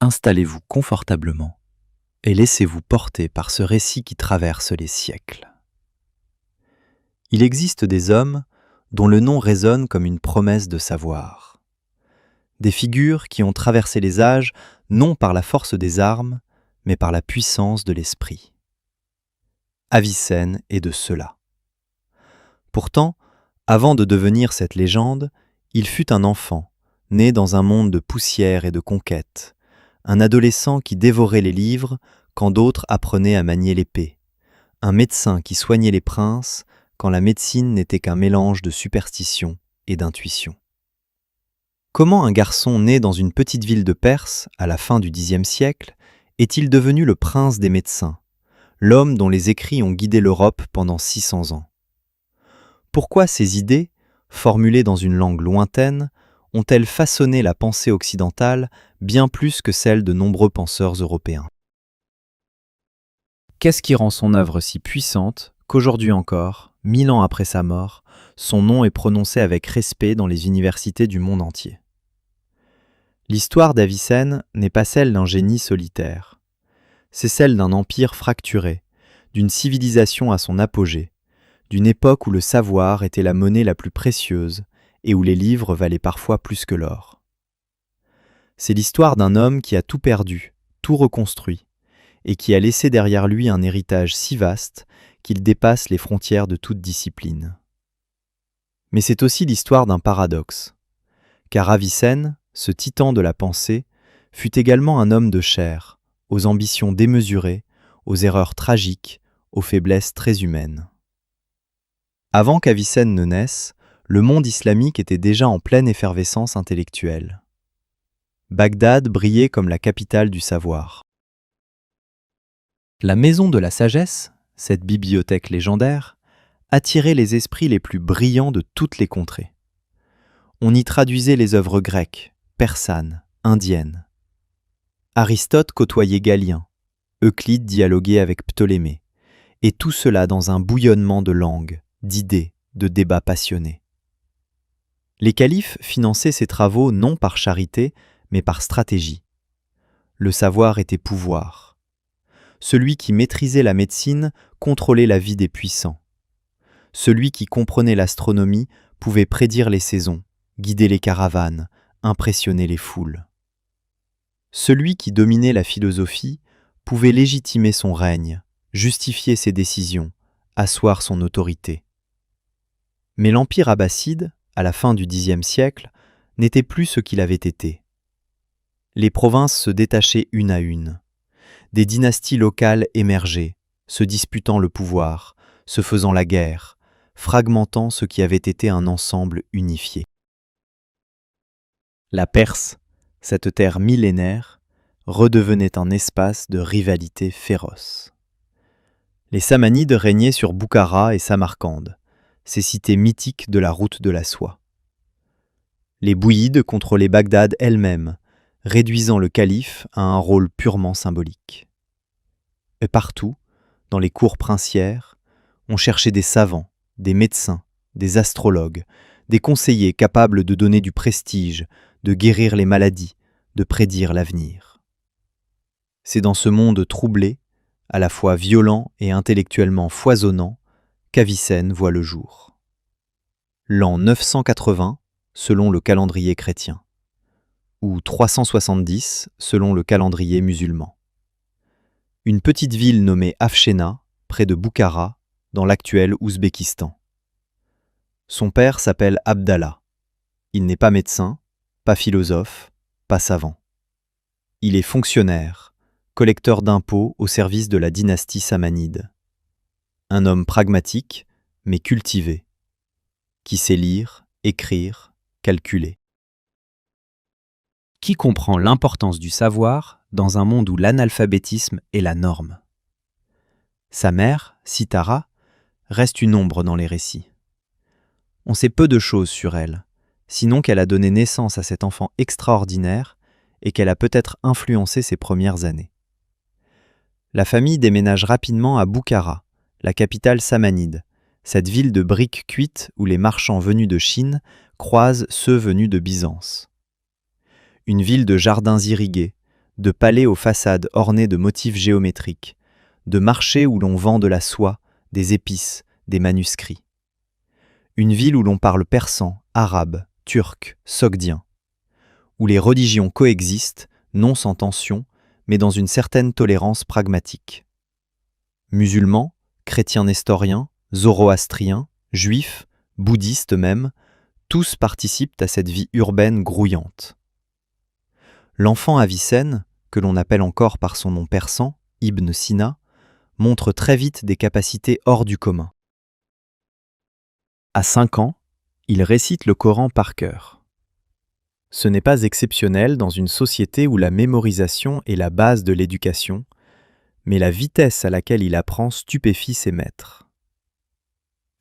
Installez-vous confortablement et laissez-vous porter par ce récit qui traverse les siècles. Il existe des hommes dont le nom résonne comme une promesse de savoir. Des figures qui ont traversé les âges non par la force des armes, mais par la puissance de l'esprit. Avicenne est de ceux-là. Pourtant, avant de devenir cette légende, il fut un enfant, né dans un monde de poussière et de conquête, un adolescent qui dévorait les livres quand d'autres apprenaient à manier l'épée, un médecin qui soignait les princes quand la médecine n'était qu'un mélange de superstition et d'intuition. Comment un garçon né dans une petite ville de Perse, à la fin du Xe siècle, est-il devenu le prince des médecins, l'homme dont les écrits ont guidé l'Europe pendant 600 ans? Pourquoi ces idées, formulées dans une langue lointaine, ont-elles façonné la pensée occidentale bien plus que celle de nombreux penseurs européens? Qu'est-ce qui rend son œuvre si puissante qu'aujourd'hui encore, 1000 ans après sa mort, son nom est prononcé avec respect dans les universités du monde entier? L'histoire d'Avicenne n'est pas celle d'un génie solitaire. C'est celle d'un empire fracturé, d'une civilisation à son apogée, d'une époque où le savoir était la monnaie la plus précieuse et où les livres valaient parfois plus que l'or. C'est l'histoire d'un homme qui a tout perdu, tout reconstruit, et qui a laissé derrière lui un héritage si vaste qu'il dépasse les frontières de toute discipline. Mais c'est aussi l'histoire d'un paradoxe, car Avicenne, ce titan de la pensée, fut également un homme de chair, aux ambitions démesurées, aux erreurs tragiques, aux faiblesses très humaines. Avant qu'Avicenne ne naisse, le monde islamique était déjà en pleine effervescence intellectuelle. Bagdad brillait comme la capitale du savoir. La maison de la sagesse, cette bibliothèque légendaire, attirait les esprits les plus brillants de toutes les contrées. On y traduisait les œuvres grecques, persanes, indiennes. Aristote côtoyait Galien, Euclide dialoguait avec Ptolémée, et tout cela dans un bouillonnement de langues, d'idées, de débats passionnés. Les califes finançaient ces travaux non par charité, mais par stratégie. Le savoir était pouvoir. Celui qui maîtrisait la médecine contrôlait la vie des puissants. Celui qui comprenait l'astronomie pouvait prédire les saisons, guider les caravanes, impressionner les foules. Celui qui dominait la philosophie pouvait légitimer son règne, justifier ses décisions, asseoir son autorité. Mais l'empire abbasside, à la fin du Xe siècle, n'était plus ce qu'il avait été. Les provinces se détachaient une à une. Des dynasties locales émergeaient, se disputant le pouvoir, se faisant la guerre, fragmentant ce qui avait été un ensemble unifié. La Perse, cette terre millénaire, redevenait un espace de rivalité féroce. Les Samanides régnaient sur Boukhara et Samarcande, ces cités mythiques de la route de la soie. Les Bouyides contrôlaient Bagdad elle-même, réduisant le calife à un rôle purement symbolique. Et partout, dans les cours princières, on cherchait des savants, des médecins, des astrologues, des conseillers capables de donner du prestige, de guérir les maladies, de prédire l'avenir. C'est dans ce monde troublé, à la fois violent et intellectuellement foisonnant, qu'Avicenne voit le jour. L'an 980, selon le calendrier chrétien, ou 370 selon le calendrier musulman. Une petite ville nommée Afshena, près de Boukhara, dans l'actuel Ouzbékistan. Son père s'appelle Abdallah. Il n'est pas médecin, pas philosophe, pas savant. Il est fonctionnaire, collecteur d'impôts au service de la dynastie samanide. Un homme pragmatique, mais cultivé, qui sait lire, écrire, calculer. Qui comprend l'importance du savoir dans un monde où l'analphabétisme est la norme. Sa mère, Sitara, reste une ombre dans les récits. On sait peu de choses sur elle, sinon qu'elle a donné naissance à cet enfant extraordinaire et qu'elle a peut-être influencé ses premières années. La famille déménage rapidement à Boukhara, la capitale samanide, cette ville de briques cuites où les marchands venus de Chine croisent ceux venus de Byzance. Une ville de jardins irrigués, de palais aux façades ornées de motifs géométriques, de marchés où l'on vend de la soie, des épices, des manuscrits. Une ville où l'on parle persan, arabe, turc, sogdien, où les religions coexistent, non sans tension, mais dans une certaine tolérance pragmatique. Musulmans, chrétiens nestoriens, zoroastriens, juifs, bouddhistes même, tous participent à cette vie urbaine grouillante. L'enfant Avicenne, que l'on appelle encore par son nom persan, Ibn Sina, montre très vite des capacités hors du commun. À 5 ans, il récite le Coran par cœur. Ce n'est pas exceptionnel dans une société où la mémorisation est la base de l'éducation, mais la vitesse à laquelle il apprend stupéfie ses maîtres.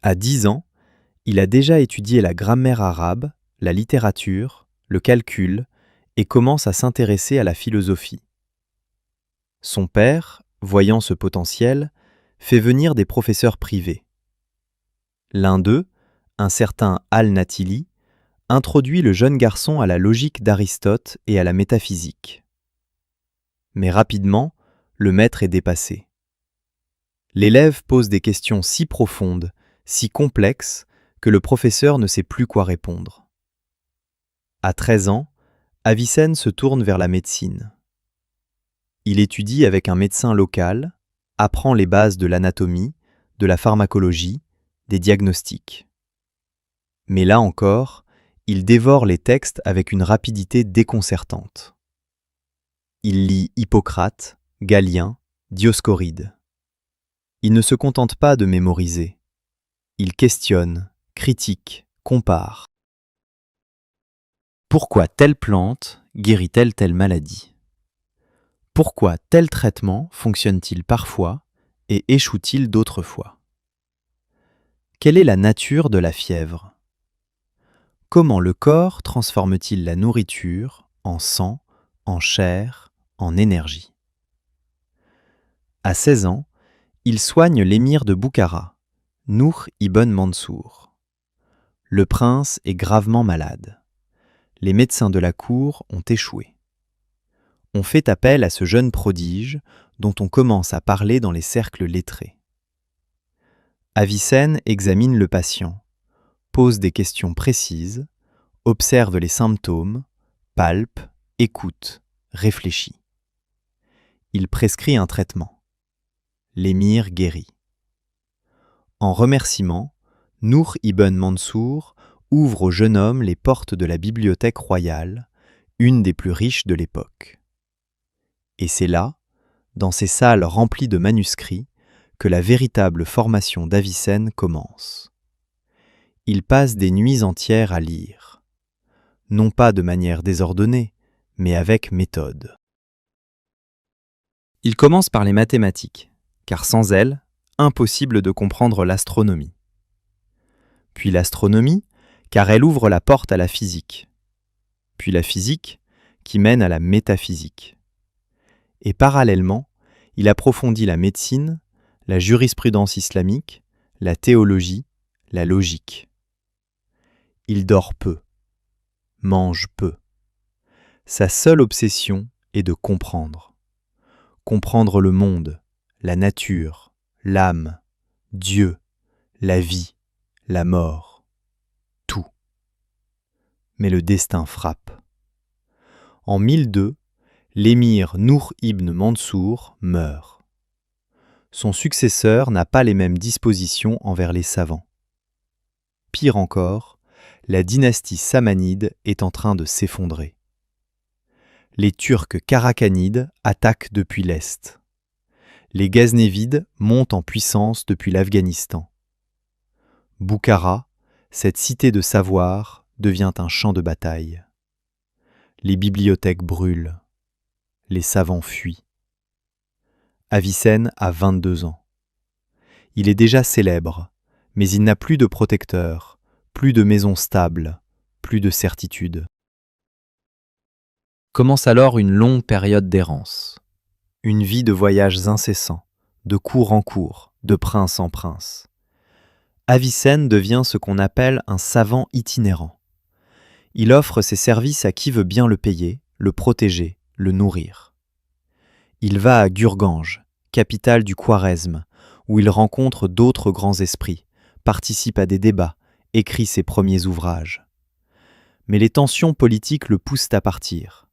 À 10 ans, il a déjà étudié la grammaire arabe, la littérature, le calcul, et commence à s'intéresser à la philosophie. Son père, voyant ce potentiel, fait venir des professeurs privés. L'un d'eux, un certain Al-Natili, introduit le jeune garçon à la logique d'Aristote et à la métaphysique. Mais rapidement, le maître est dépassé. L'élève pose des questions si profondes, si complexes, que le professeur ne sait plus quoi répondre. À 13 ans, Avicenne se tourne vers la médecine. Il étudie avec un médecin local, apprend les bases de l'anatomie, de la pharmacologie, des diagnostics. Mais là encore, il dévore les textes avec une rapidité déconcertante. Il lit Hippocrate, Galien, Dioscoride. Il ne se contente pas de mémoriser. Il questionne, critique, compare. Pourquoi telle plante guérit-elle telle maladie? Pourquoi tel traitement fonctionne-t-il parfois et échoue-t-il d'autres fois? Quelle est la nature de la fièvre? Comment le corps transforme-t-il la nourriture en sang, en chair, en énergie? À 16 ans, il soigne l'émir de Boukhara, Nour ibn Mansour. Le prince est gravement malade. Les médecins de la cour ont échoué. On fait appel à ce jeune prodige dont on commence à parler dans les cercles lettrés. Avicenne examine le patient, pose des questions précises, observe les symptômes, palpe, écoute, réfléchit. Il prescrit un traitement. L'émir guérit. En remerciement, Nour ibn Mansour ouvre au jeune homme les portes de la bibliothèque royale, une des plus riches de l'époque. Et c'est là, dans ces salles remplies de manuscrits, que la véritable formation d'Avicenne commence. Il passe des nuits entières à lire, non pas de manière désordonnée, mais avec méthode. Il commence par les mathématiques, car sans elles, impossible de comprendre l'astronomie. Puis l'astronomie, car elle ouvre la porte à la physique. Puis la physique, qui mène à la métaphysique. Et parallèlement, il approfondit la médecine, la jurisprudence islamique, la théologie, la logique. Il dort peu, mange peu. Sa seule obsession est de comprendre. Comprendre le monde, la nature, l'âme, Dieu, la vie, la mort, tout. Mais le destin frappe. En 1002, l'émir Nour ibn Mansour meurt. Son successeur n'a pas les mêmes dispositions envers les savants. Pire encore, la dynastie samanide est en train de s'effondrer. Les Turcs karakhanides attaquent depuis l'Est. Les Ghaznévides montent en puissance depuis l'Afghanistan. Boukhara, cette cité de savoir, devient un champ de bataille. Les bibliothèques brûlent. Les savants fuient. Avicenne a 22 ans. Il est déjà célèbre, mais il n'a plus de protecteur, plus de maison stable, plus de certitude. Commence alors une longue période d'errance. Une vie de voyages incessants, de cours en cours, de prince en prince. Avicenne devient ce qu'on appelle un savant itinérant. Il offre ses services à qui veut bien le payer, le protéger, le nourrir. Il va à Gurgange, capitale du Khwarezm, où il rencontre d'autres grands esprits, participe à des débats, écrit ses premiers ouvrages. Mais les tensions politiques le poussent à partir.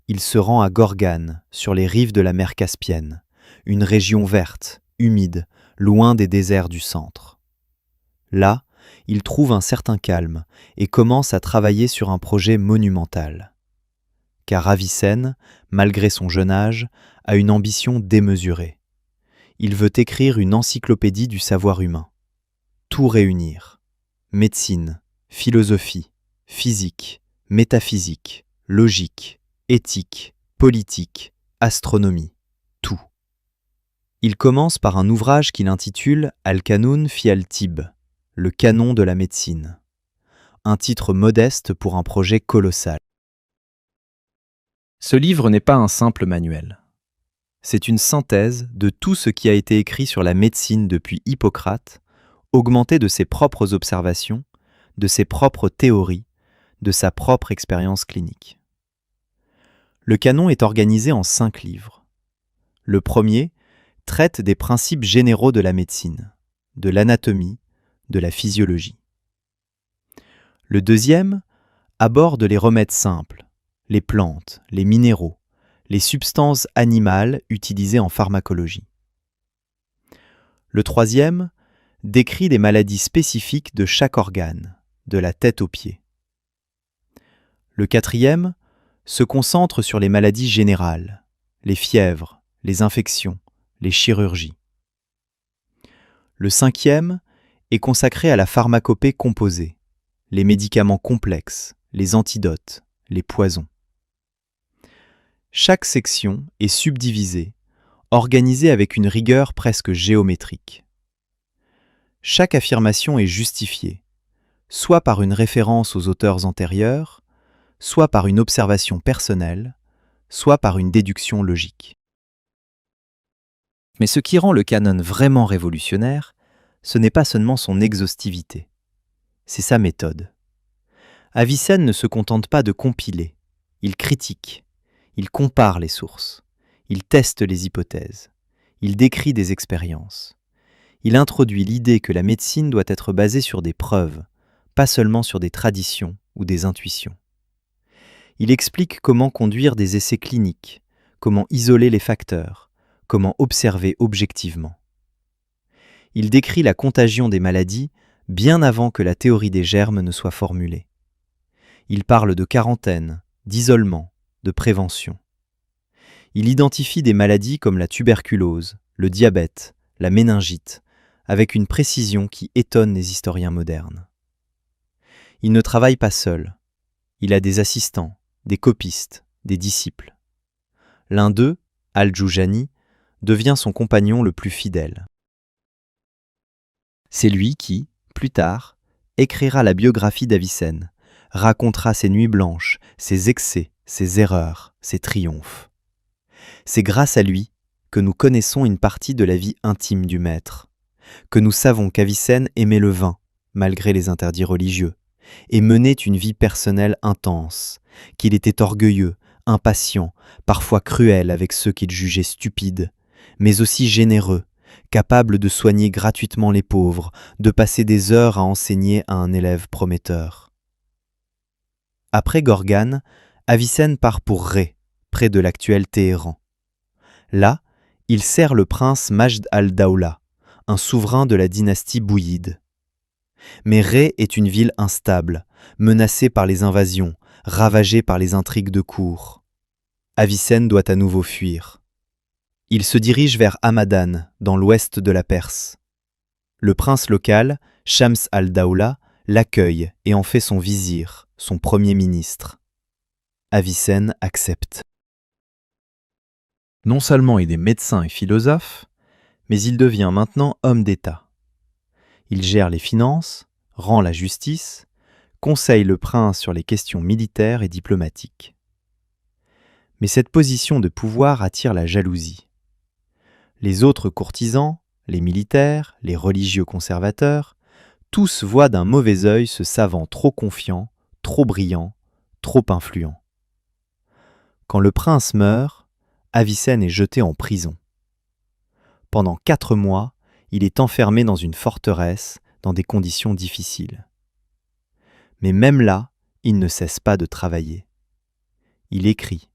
Il se rend à Gorgane, sur les rives de la mer Caspienne, une région verte, humide, loin des déserts du centre. Là, il trouve un certain calme et commence à travailler sur un projet monumental. Car Avicenne, malgré son jeune âge, a une ambition démesurée. Il veut écrire une encyclopédie du savoir humain. Tout réunir. Médecine, philosophie, physique, métaphysique, logique, éthique, politique, astronomie, tout. Il commence par un ouvrage qu'il intitule Al-Qanun fi al-Tibb, le canon de la médecine. Un titre modeste pour un projet colossal. Ce livre n'est pas un simple manuel. C'est une synthèse de tout ce qui a été écrit sur la médecine depuis Hippocrate, augmenté de ses propres observations, de ses propres théories, de sa propre expérience clinique. Le canon est organisé en 5 livres. Le premier traite des principes généraux de la médecine, de l'anatomie, de la physiologie. Le deuxième aborde les remèdes simples, les plantes, les minéraux, les substances animales utilisées en pharmacologie. Le troisième décrit les maladies spécifiques de chaque organe, de la tête aux pieds. Le quatrième se concentre sur les maladies générales, les fièvres, les infections, les chirurgies. Le cinquième est consacré à la pharmacopée composée, les médicaments complexes, les antidotes, les poisons. Chaque section est subdivisée, organisée avec une rigueur presque géométrique. Chaque affirmation est justifiée, soit par une référence aux auteurs antérieurs, soit par une observation personnelle, soit par une déduction logique. Mais ce qui rend le canon vraiment révolutionnaire, ce n'est pas seulement son exhaustivité, c'est sa méthode. Avicenne ne se contente pas de compiler, il critique, il compare les sources, il teste les hypothèses, il décrit des expériences. Il introduit l'idée que la médecine doit être basée sur des preuves, pas seulement sur des traditions ou des intuitions. Il explique comment conduire des essais cliniques, comment isoler les facteurs, comment observer objectivement. Il décrit la contagion des maladies bien avant que la théorie des germes ne soit formulée. Il parle de quarantaine, d'isolement, de prévention. Il identifie des maladies comme la tuberculose, le diabète, la méningite, avec une précision qui étonne les historiens modernes. Il ne travaille pas seul. Il a des assistants, des copistes, des disciples. L'un d'eux, Al-Jujani, devient son compagnon le plus fidèle. C'est lui qui, plus tard, écrira la biographie d'Avicenne, racontera ses nuits blanches, ses excès, ses erreurs, ses triomphes. C'est grâce à lui que nous connaissons une partie de la vie intime du maître, que nous savons qu'Avicenne aimait le vin, malgré les interdits religieux, et menait une vie personnelle intense, qu'il était orgueilleux, impatient, parfois cruel avec ceux qu'il jugeait stupides, mais aussi généreux, capable de soigner gratuitement les pauvres, de passer des heures à enseigner à un élève prometteur. Après Gorgane, Avicenne part pour Ré, près de l'actuel Téhéran. Là, il sert le prince Majd al-Dawla, un souverain de la dynastie bouyide. Mais Ré est une ville instable, menacée par les invasions, ravagée par les intrigues de cour. Avicenne doit à nouveau fuir. Il se dirige vers Hamadan, dans l'ouest de la Perse. Le prince local, Shams al-Dawla, l'accueille et en fait son vizir, son premier ministre. Avicenne accepte. Non seulement il est médecin et philosophe, mais il devient maintenant homme d'État. Il gère les finances, rend la justice, conseille le prince sur les questions militaires et diplomatiques. Mais cette position de pouvoir attire la jalousie. Les autres courtisans, les militaires, les religieux conservateurs, tous voient d'un mauvais œil ce savant trop confiant, trop brillant, trop influent. Quand le prince meurt, Avicenne est jeté en prison. Pendant 4 mois, il est enfermé dans une forteresse, dans des conditions difficiles. Mais même là, il ne cesse pas de travailler. Il écrit.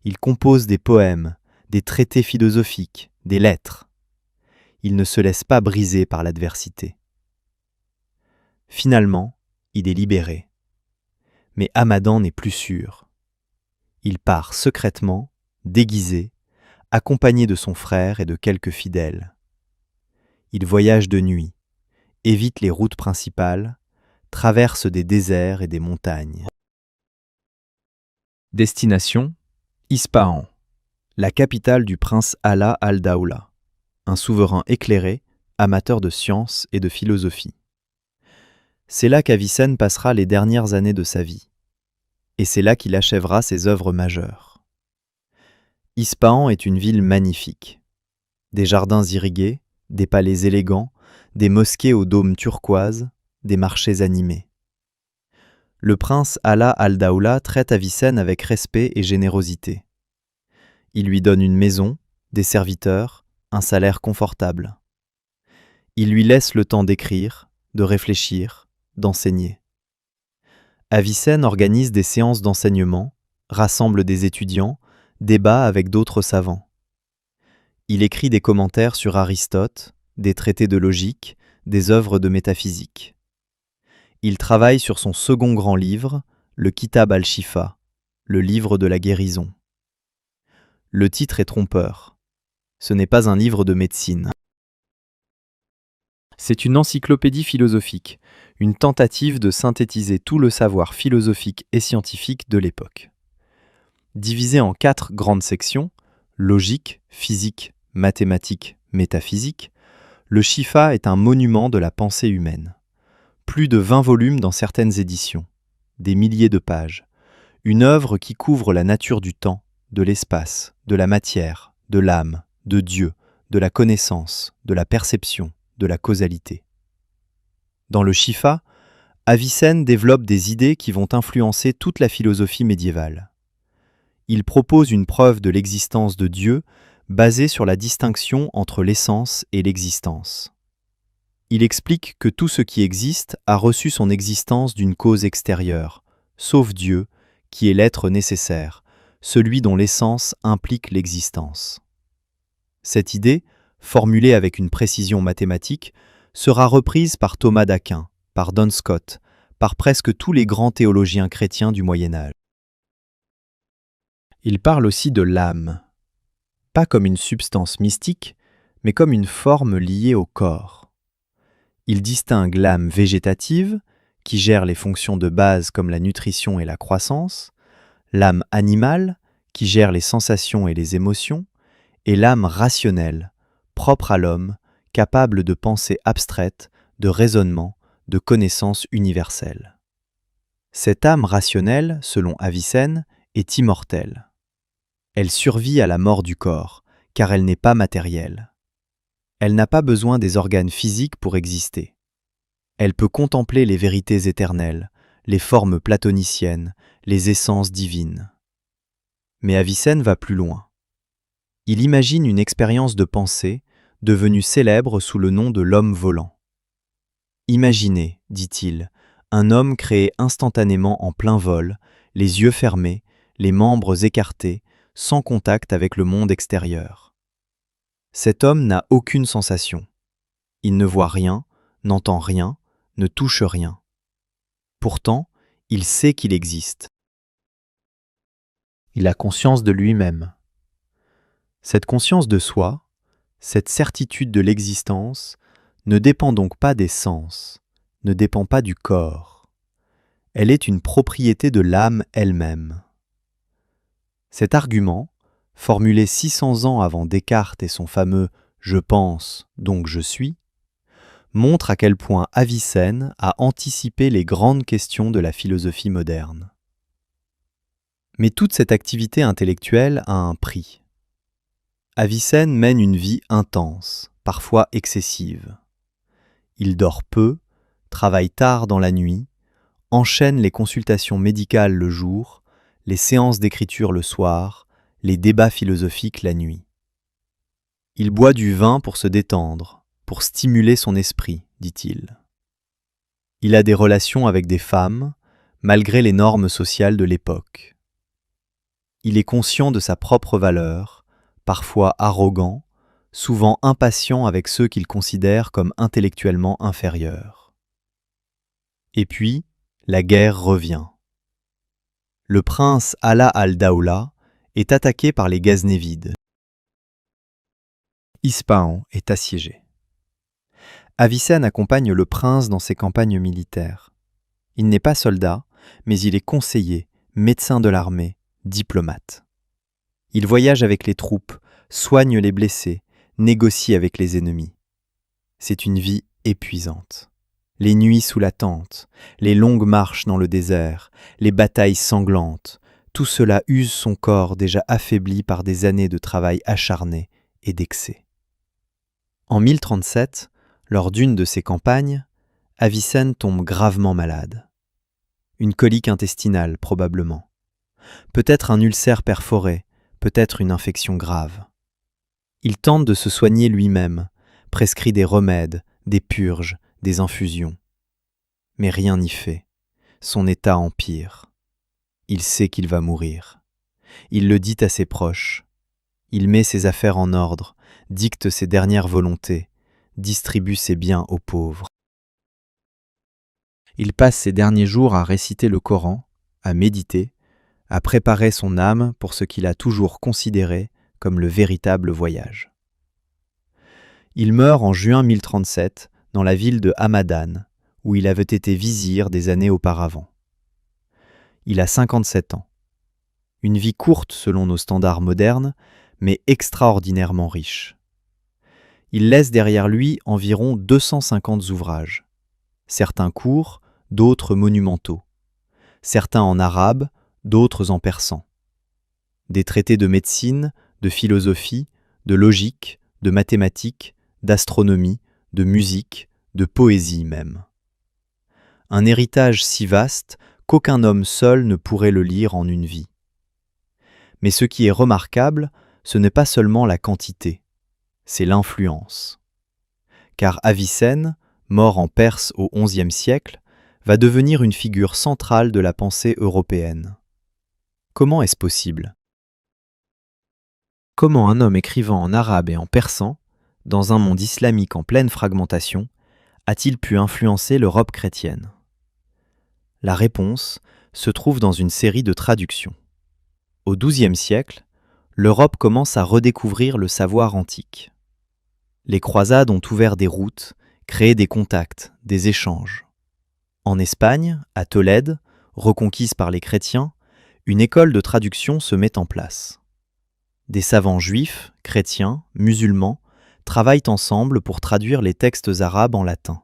Il compose des poèmes, des traités philosophiques, des lettres. Il ne se laisse pas briser par l'adversité. Finalement, il est libéré. Mais Hamadan n'est plus sûr. Il part secrètement, déguisé, accompagné de son frère et de quelques fidèles. Il voyage de nuit, évite les routes principales, traverse des déserts et des montagnes. Destination : Ispahan, la capitale du prince Ala al-Daoula, un souverain éclairé, amateur de science et de philosophie. C'est là qu'Avicenne passera les dernières années de sa vie. Et c'est là qu'il achèvera ses œuvres majeures. Ispahan est une ville magnifique. Des jardins irrigués, des palais élégants, des mosquées aux dômes turquoises, des marchés animés. Le prince Ala al-Daoula traite Avicenne avec respect et générosité. Il lui donne une maison, des serviteurs, un salaire confortable. Il lui laisse le temps d'écrire, de réfléchir, d'enseigner. Avicenne organise des séances d'enseignement, rassemble des étudiants, débat avec d'autres savants. Il écrit des commentaires sur Aristote, des traités de logique, des œuvres de métaphysique. Il travaille sur son second grand livre, le Kitab al-Shifa, le livre de la guérison. Le titre est trompeur. Ce n'est pas un livre de médecine. C'est une encyclopédie philosophique, une tentative de synthétiser tout le savoir philosophique et scientifique de l'époque. Divisé en 4 grandes sections, logique, physique, mathématiques, métaphysique, le Shifa est un monument de la pensée humaine. Plus de 20 volumes dans certaines éditions, des milliers de pages, une œuvre qui couvre la nature du temps, de l'espace, de la matière, de l'âme, de Dieu, de la connaissance, de la perception, de la causalité. Dans le Shifa, Avicenne développe des idées qui vont influencer toute la philosophie médiévale. Il propose une preuve de l'existence de Dieu basée sur la distinction entre l'essence et l'existence. Il explique que tout ce qui existe a reçu son existence d'une cause extérieure, sauf Dieu, qui est l'être nécessaire, celui dont l'essence implique l'existence. Cette idée, formulée avec une précision mathématique, sera reprise par Thomas d'Aquin, par Duns Scotus, par presque tous les grands théologiens chrétiens du Moyen Âge. Il parle aussi de l'âme, pas comme une substance mystique, mais comme une forme liée au corps. Il distingue l'âme végétative, qui gère les fonctions de base comme la nutrition et la croissance, l'âme animale, qui gère les sensations et les émotions, et l'âme rationnelle, propre à l'homme, capable de pensée abstraite, de raisonnement, de connaissance universelle. Cette âme rationnelle, selon Avicenne, est immortelle. Elle survit à la mort du corps, car elle n'est pas matérielle. Elle n'a pas besoin des organes physiques pour exister. Elle peut contempler les vérités éternelles, les formes platoniciennes, les essences divines. Mais Avicenne va plus loin. Il imagine une expérience de pensée devenue célèbre sous le nom de l'homme volant. Imaginez, dit-il, un homme créé instantanément en plein vol, les yeux fermés, les membres écartés, sans contact avec le monde extérieur. Cet homme n'a aucune sensation. Il ne voit rien, n'entend rien, ne touche rien. Pourtant, il sait qu'il existe. Il a conscience de lui-même. Cette conscience de soi, cette certitude de l'existence, ne dépend donc pas des sens, ne dépend pas du corps. Elle est une propriété de l'âme elle-même. Cet argument, formulé 600 ans avant Descartes et son fameux « je pense, donc je suis », montre à quel point Avicenne a anticipé les grandes questions de la philosophie moderne. Mais toute cette activité intellectuelle a un prix. Avicenne mène une vie intense, parfois excessive. Il dort peu, travaille tard dans la nuit, enchaîne les consultations médicales le jour, les séances d'écriture le soir, les débats philosophiques la nuit. Il boit du vin pour se détendre, pour stimuler son esprit, dit-il. Il a des relations avec des femmes, malgré les normes sociales de l'époque. Il est conscient de sa propre valeur, parfois arrogant, souvent impatient avec ceux qu'il considère comme intellectuellement inférieurs. Et puis, la guerre revient. Le prince Ala al-Dawla est attaqué par les Ghaznavides. Ispahan est assiégé. Avicenne accompagne le prince dans ses campagnes militaires. Il n'est pas soldat, mais il est conseiller, médecin de l'armée, diplomate. Il voyage avec les troupes, soigne les blessés, négocie avec les ennemis. C'est une vie épuisante. Les nuits sous la tente, les longues marches dans le désert, les batailles sanglantes, tout cela use son corps déjà affaibli par des années de travail acharné et d'excès. En 1037, lors d'une de ses campagnes, Avicenne tombe gravement malade. Une colique intestinale, probablement. Peut-être un ulcère perforé, peut-être une infection grave. Il tente de se soigner lui-même, prescrit des remèdes, des purges, des infusions. Mais rien n'y fait. Son état empire. Il sait qu'il va mourir. Il le dit à ses proches. Il met ses affaires en ordre, dicte ses dernières volontés, distribue ses biens aux pauvres. Il passe ses derniers jours à réciter le Coran, à méditer, à préparer son âme pour ce qu'il a toujours considéré comme le véritable voyage. Il meurt en juin 1037 dans la ville de Hamadan, où il avait été vizir des années auparavant. Il a 57 ans. Une vie courte selon nos standards modernes, mais extraordinairement riche. Il laisse derrière lui environ 250 ouvrages, certains courts, d'autres monumentaux, certains en arabe, d'autres en persan. Des traités de médecine, de philosophie, de logique, de mathématiques, d'astronomie, de musique, de poésie même. Un héritage si vaste qu'aucun homme seul ne pourrait le lire en une vie. Mais ce qui est remarquable, ce n'est pas seulement la quantité, c'est l'influence. Car Avicenne, mort en Perse au XIe siècle, va devenir une figure centrale de la pensée européenne. Comment est-ce possible ? Comment un homme écrivant en arabe et en persan, dans un monde islamique en pleine fragmentation, a-t-il pu influencer l'Europe chrétienne ? La réponse se trouve dans une série de traductions. Au XIIe siècle, l'Europe commence à redécouvrir le savoir antique. Les croisades ont ouvert des routes, créé des contacts, des échanges. En Espagne, à Tolède, reconquise par les chrétiens, une école de traduction se met en place. Des savants juifs, chrétiens, musulmans travaillent ensemble pour traduire les textes arabes en latin.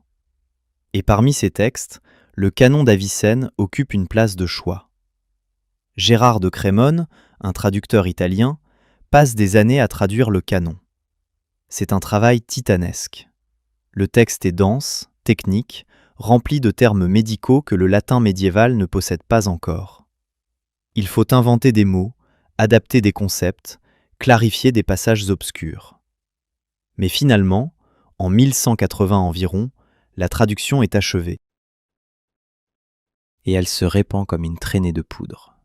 Et parmi ces textes, le canon d'Avicenne occupe une place de choix. Gérard de Crémone, un traducteur italien, passe des années à traduire le canon. C'est un travail titanesque. Le texte est dense, technique, rempli de termes médicaux que le latin médiéval ne possède pas encore. Il faut inventer des mots, adapter des concepts, clarifier des passages obscurs. Mais finalement, en 1180 environ, la traduction est achevée. Et elle se répand comme une traînée de poudre.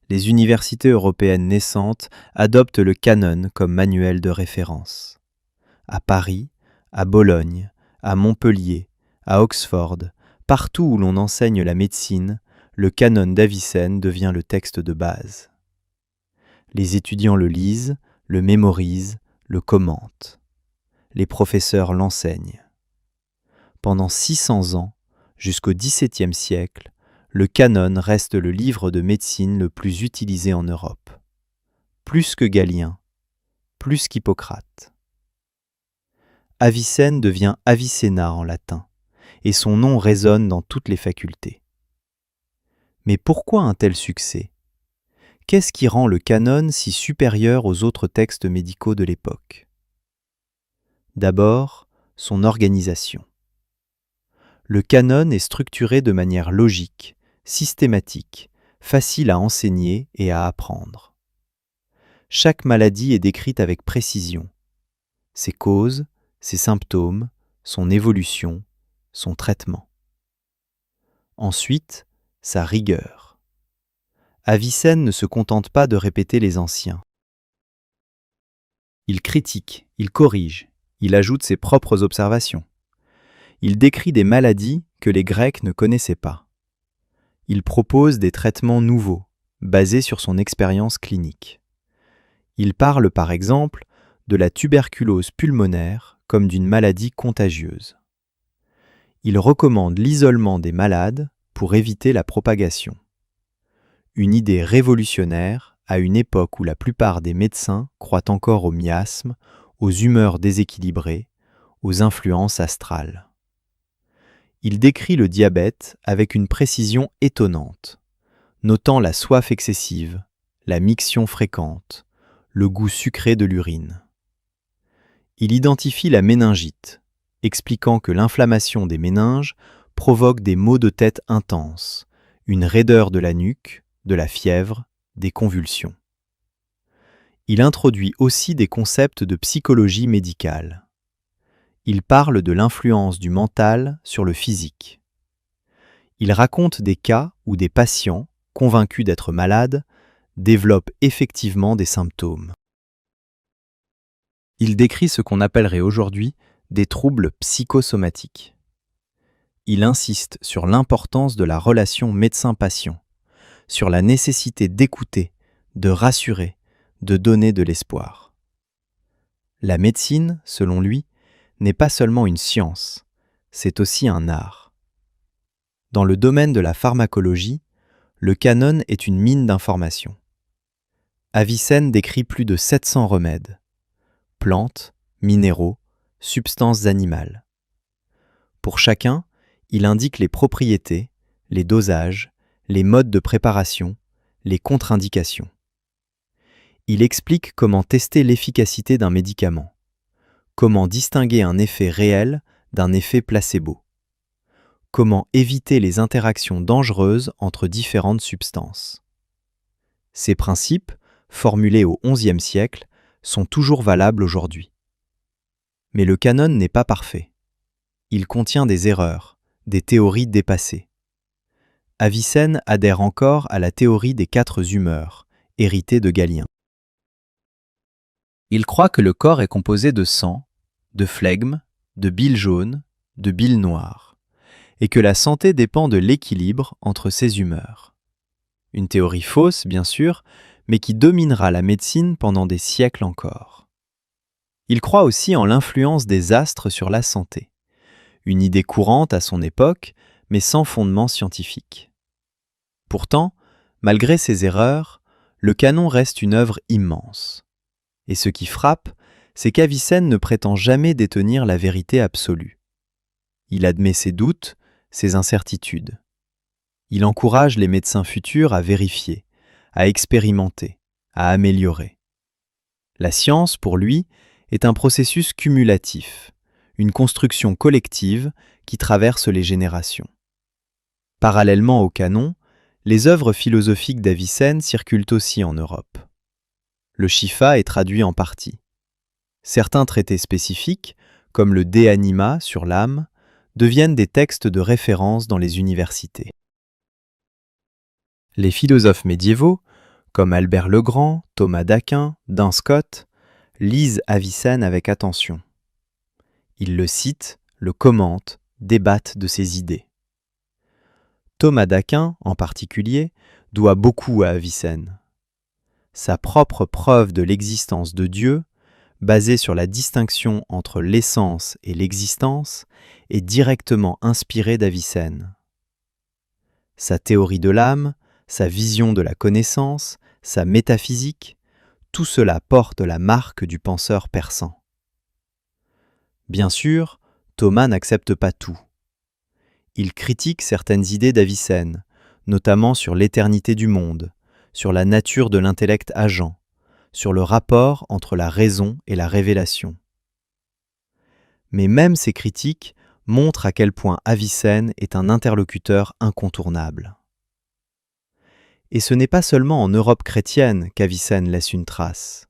Les universités européennes naissantes adoptent le canon comme manuel de référence. À Paris, à Bologne, à Montpellier, à Oxford, partout où l'on enseigne la médecine, le canon d'Avicenne devient le texte de base. Les étudiants le lisent, le mémorisent, le commentent. Les professeurs l'enseignent. Pendant 600 ans, jusqu'au XVIIe siècle, le canon reste le livre de médecine le plus utilisé en Europe. Plus que Galien, plus qu'Hippocrate. Avicenne devient Avicenna en latin, et son nom résonne dans toutes les facultés. Mais pourquoi un tel succès ? Qu'est-ce qui rend le canon si supérieur aux autres textes médicaux de l'époque ? D'abord, son organisation. Le canon est structuré de manière logique, systématique, facile à enseigner et à apprendre. chaque maladie est décrite avec précision. Ses causes, ses symptômes, son évolution, son traitement. Ensuite, sa rigueur. Avicenne ne se contente pas de répéter les anciens. Il critique, il corrige, il ajoute ses propres observations. Il décrit des maladies que les Grecs ne connaissaient pas. Il propose des traitements nouveaux, basés sur son expérience clinique. Il parle par exemple de la tuberculose pulmonaire comme d'une maladie contagieuse. Il recommande l'isolement des malades pour éviter la propagation. Une idée révolutionnaire à une époque où la plupart des médecins croient encore aux miasmes, aux humeurs déséquilibrées, aux influences astrales. Il décrit le diabète avec une précision étonnante, notant la soif excessive, la miction fréquente, le goût sucré de l'urine. Il identifie la méningite, expliquant que l'inflammation des méninges provoque des maux de tête intenses, une raideur de la nuque, de la fièvre, des convulsions. Il introduit aussi des concepts de psychologie médicale. Il parle de l'influence du mental sur le physique. Il raconte des cas où des patients, convaincus d'être malades, développent effectivement des symptômes. Il décrit ce qu'on appellerait aujourd'hui des troubles psychosomatiques. Il insiste sur l'importance de la relation médecin-patient, sur la nécessité d'écouter, de rassurer, de donner de l'espoir. La médecine, selon lui, n'est pas seulement une science, c'est aussi un art. Dans le domaine de la pharmacologie, le canon est une mine d'informations. Avicenne décrit plus de 700 remèdes, plantes, minéraux, substances animales. Pour chacun, il indique les propriétés, les dosages, les modes de préparation, les contre-indications. Il explique comment tester l'efficacité d'un médicament, comment distinguer un effet réel d'un effet placebo, comment éviter les interactions dangereuses entre différentes substances. Ces principes, formulés au XIe siècle, sont toujours valables aujourd'hui. Mais le canon n'est pas parfait. Il contient des erreurs, des théories dépassées. Avicenne adhère encore à la théorie des 4 humeurs, héritée de Galien. Il croit que le corps est composé de sang, de flegme, de bile jaune, de bile noire, et que la santé dépend de l'équilibre entre ces humeurs. Une théorie fausse, bien sûr, mais qui dominera la médecine pendant des siècles encore. Il croit aussi en l'influence des astres sur la santé, une idée courante à son époque, mais sans fondement scientifique. Pourtant, malgré ses erreurs, le canon reste une œuvre immense. Et ce qui frappe, c'est qu'Avicenne ne prétend jamais détenir la vérité absolue. Il admet ses doutes, ses incertitudes. Il encourage les médecins futurs à vérifier, à expérimenter, à améliorer. La science, pour lui, est un processus cumulatif, une construction collective qui traverse les générations. Parallèlement au canon, les œuvres philosophiques d'Avicenne circulent aussi en Europe. Le Shifa est traduit en partie. Certains traités spécifiques, comme le De Anima sur l'âme, deviennent des textes de référence dans les universités. Les philosophes médiévaux, comme Albert le Grand, Thomas d'Aquin, Duns Scotus, lisent Avicenne avec attention. Ils le citent, le commentent, débattent de ses idées. Thomas d'Aquin, en particulier, doit beaucoup à Avicenne. Sa propre preuve de l'existence de Dieu, basée sur la distinction entre l'essence et l'existence, est directement inspirée d'Avicenne. Sa théorie de l'âme, sa vision de la connaissance, sa métaphysique, tout cela porte la marque du penseur persan. Bien sûr, Thomas n'accepte pas tout. Il critique certaines idées d'Avicenne, notamment sur l'éternité du monde, sur la nature de l'intellect agent, sur le rapport entre la raison et la révélation. Mais même ces critiques montrent à quel point Avicenne est un interlocuteur incontournable. Et ce n'est pas seulement en Europe chrétienne qu'Avicenne laisse une trace.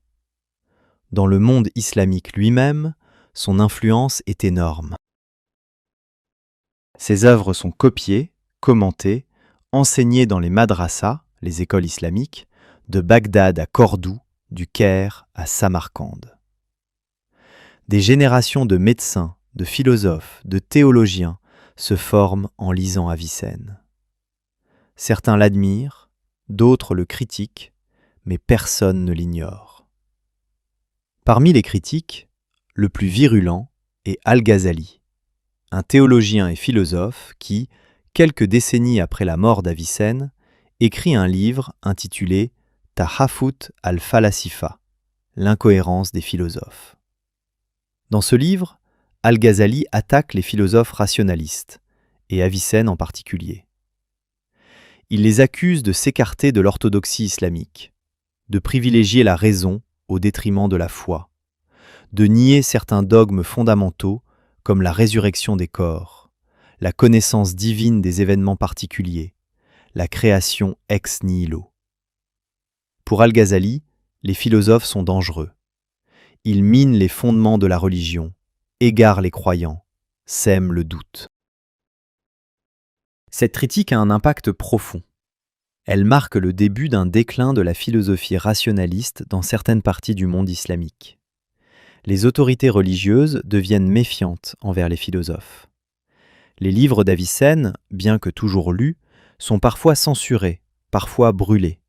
Dans le monde islamique lui-même, son influence est énorme. Ses œuvres sont copiées, commentées, enseignées dans les madrasas, les écoles islamiques, de Bagdad à Cordoue, du Caire à Samarcande. Des générations de médecins, de philosophes, de théologiens se forment en lisant Avicenne. Certains l'admirent, d'autres le critiquent, mais personne ne l'ignore. Parmi les critiques, le plus virulent est Al-Ghazali, un théologien et philosophe qui, quelques décennies après la mort d'Avicenne, écrit un livre intitulé Tahafut al-Falasifa, l'incohérence des philosophes. Dans ce livre, Al-Ghazali attaque les philosophes rationalistes, et Avicenne en particulier. Il les accuse de s'écarter de l'orthodoxie islamique, de privilégier la raison au détriment de la foi, de nier certains dogmes fondamentaux comme la résurrection des corps, la connaissance divine des événements particuliers, la création ex nihilo. Pour Al-Ghazali, les philosophes sont dangereux. Ils minent les fondements de la religion, égarent les croyants, sèment le doute. Cette critique a un impact profond. Elle marque le début d'un déclin de la philosophie rationaliste dans certaines parties du monde islamique. Les autorités religieuses deviennent méfiantes envers les philosophes. Les livres d'Avicenne, bien que toujours lus, sont parfois censurés, parfois brûlés.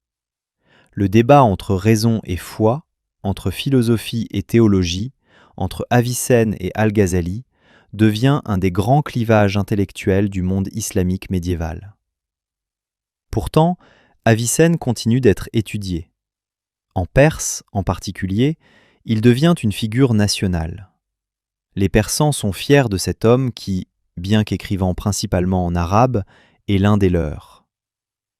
Le débat entre raison et foi, entre philosophie et théologie, entre Avicenne et Al-Ghazali, devient un des grands clivages intellectuels du monde islamique médiéval. Pourtant, Avicenne continue d'être étudié. En Perse, en particulier, il devient une figure nationale. Les Persans sont fiers de cet homme qui, bien qu'écrivant principalement en arabe, est l'un des leurs.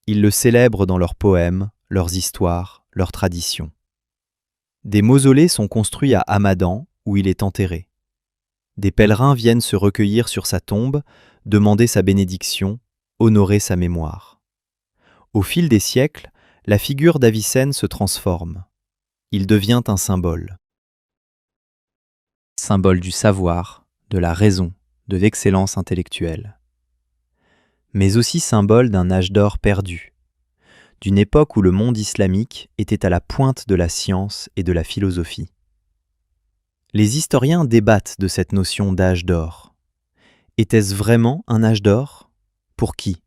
Ils le célèbrent dans leurs poèmes, leurs histoires, leurs traditions. Des mausolées sont construits à Hamadan, où il est enterré. Des pèlerins viennent se recueillir sur sa tombe, demander sa bénédiction, honorer sa mémoire. Au fil des siècles, la figure d'Avicenne se transforme. Il devient un symbole. Symbole du savoir, de la raison, de l'excellence intellectuelle. Mais aussi symbole d'un âge d'or perdu, d'une époque où le monde islamique était à la pointe de la science et de la philosophie. Les historiens débattent de cette notion d'âge d'or. Était-ce vraiment un âge d'or? Pour qui?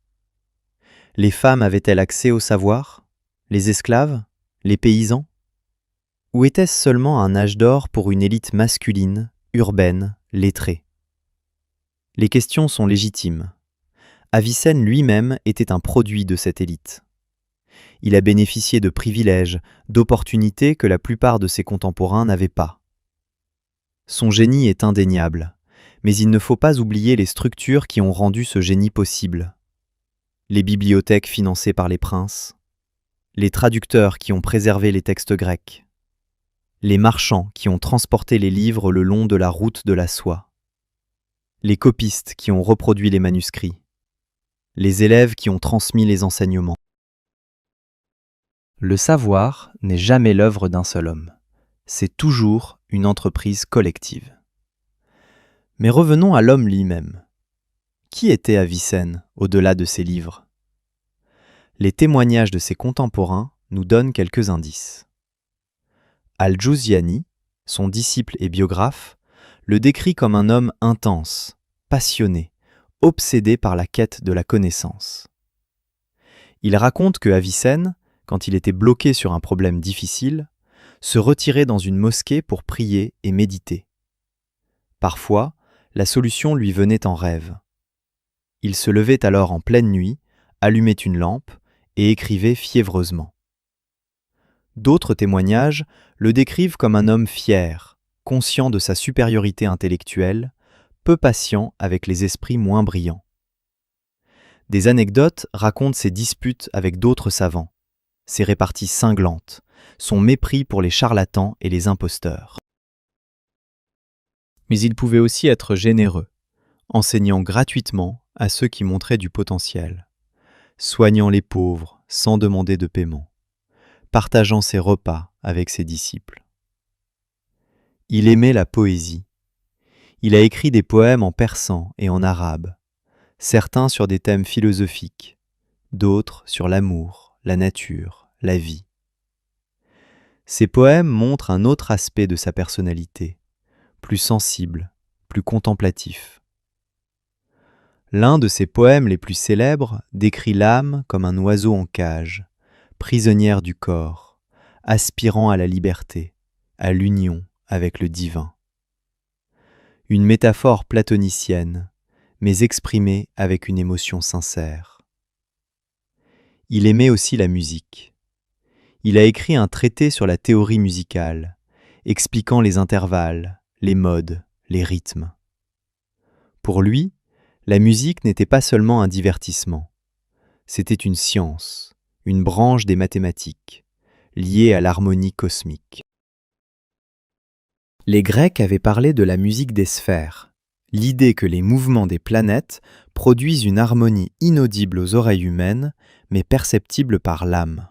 Les femmes avaient-elles accès au savoir? Les esclaves? Les paysans? Ou était-ce seulement un âge d'or pour une élite masculine, urbaine, lettrée? Les questions sont légitimes. Avicenne lui-même était un produit de cette élite. Il a bénéficié de privilèges, d'opportunités que la plupart de ses contemporains n'avaient pas. Son génie est indéniable, mais il ne faut pas oublier les structures qui ont rendu ce génie possible. Les bibliothèques financées par les princes, les traducteurs qui ont préservé les textes grecs, les marchands qui ont transporté les livres le long de la route de la soie, les copistes qui ont reproduit les manuscrits, les élèves qui ont transmis les enseignements. Le savoir n'est jamais l'œuvre d'un seul homme. C'est toujours une entreprise collective. Mais revenons à l'homme lui-même. Qui était Avicenne au-delà de ses livres? Les témoignages de ses contemporains nous donnent quelques indices. Al-Juzjani, son disciple et biographe, le décrit comme un homme intense, passionné, obsédé par la quête de la connaissance. Il raconte que Avicenne, quand il était bloqué sur un problème difficile, se retirait dans une mosquée pour prier et méditer. Parfois, la solution lui venait en rêve. Il se levait alors en pleine nuit, allumait une lampe et écrivait fiévreusement. D'autres témoignages le décrivent comme un homme fier, conscient de sa supériorité intellectuelle, peu patient avec les esprits moins brillants. Des anecdotes racontent ses disputes avec d'autres savants, ses réparties cinglantes, son mépris pour les charlatans et les imposteurs. Mais il pouvait aussi être généreux, enseignant gratuitement à ceux qui montraient du potentiel, soignant les pauvres, sans demander de paiement, partageant ses repas avec ses disciples. Il aimait la poésie. Il a écrit des poèmes en persan et en arabe, certains sur des thèmes philosophiques, d'autres sur l'amour, la nature, la vie. Ces poèmes montrent un autre aspect de sa personnalité, plus sensible, plus contemplatif. L'un de ses poèmes les plus célèbres décrit l'âme comme un oiseau en cage, prisonnière du corps, aspirant à la liberté, à l'union avec le divin. Une métaphore platonicienne, mais exprimée avec une émotion sincère. Il aimait aussi la musique. Il a écrit un traité sur la théorie musicale, expliquant les intervalles, les modes, les rythmes. Pour lui, la musique n'était pas seulement un divertissement, c'était une science, une branche des mathématiques, liée à l'harmonie cosmique. Les Grecs avaient parlé de la musique des sphères, l'idée que les mouvements des planètes produisent une harmonie inaudible aux oreilles humaines, mais perceptible par l'âme.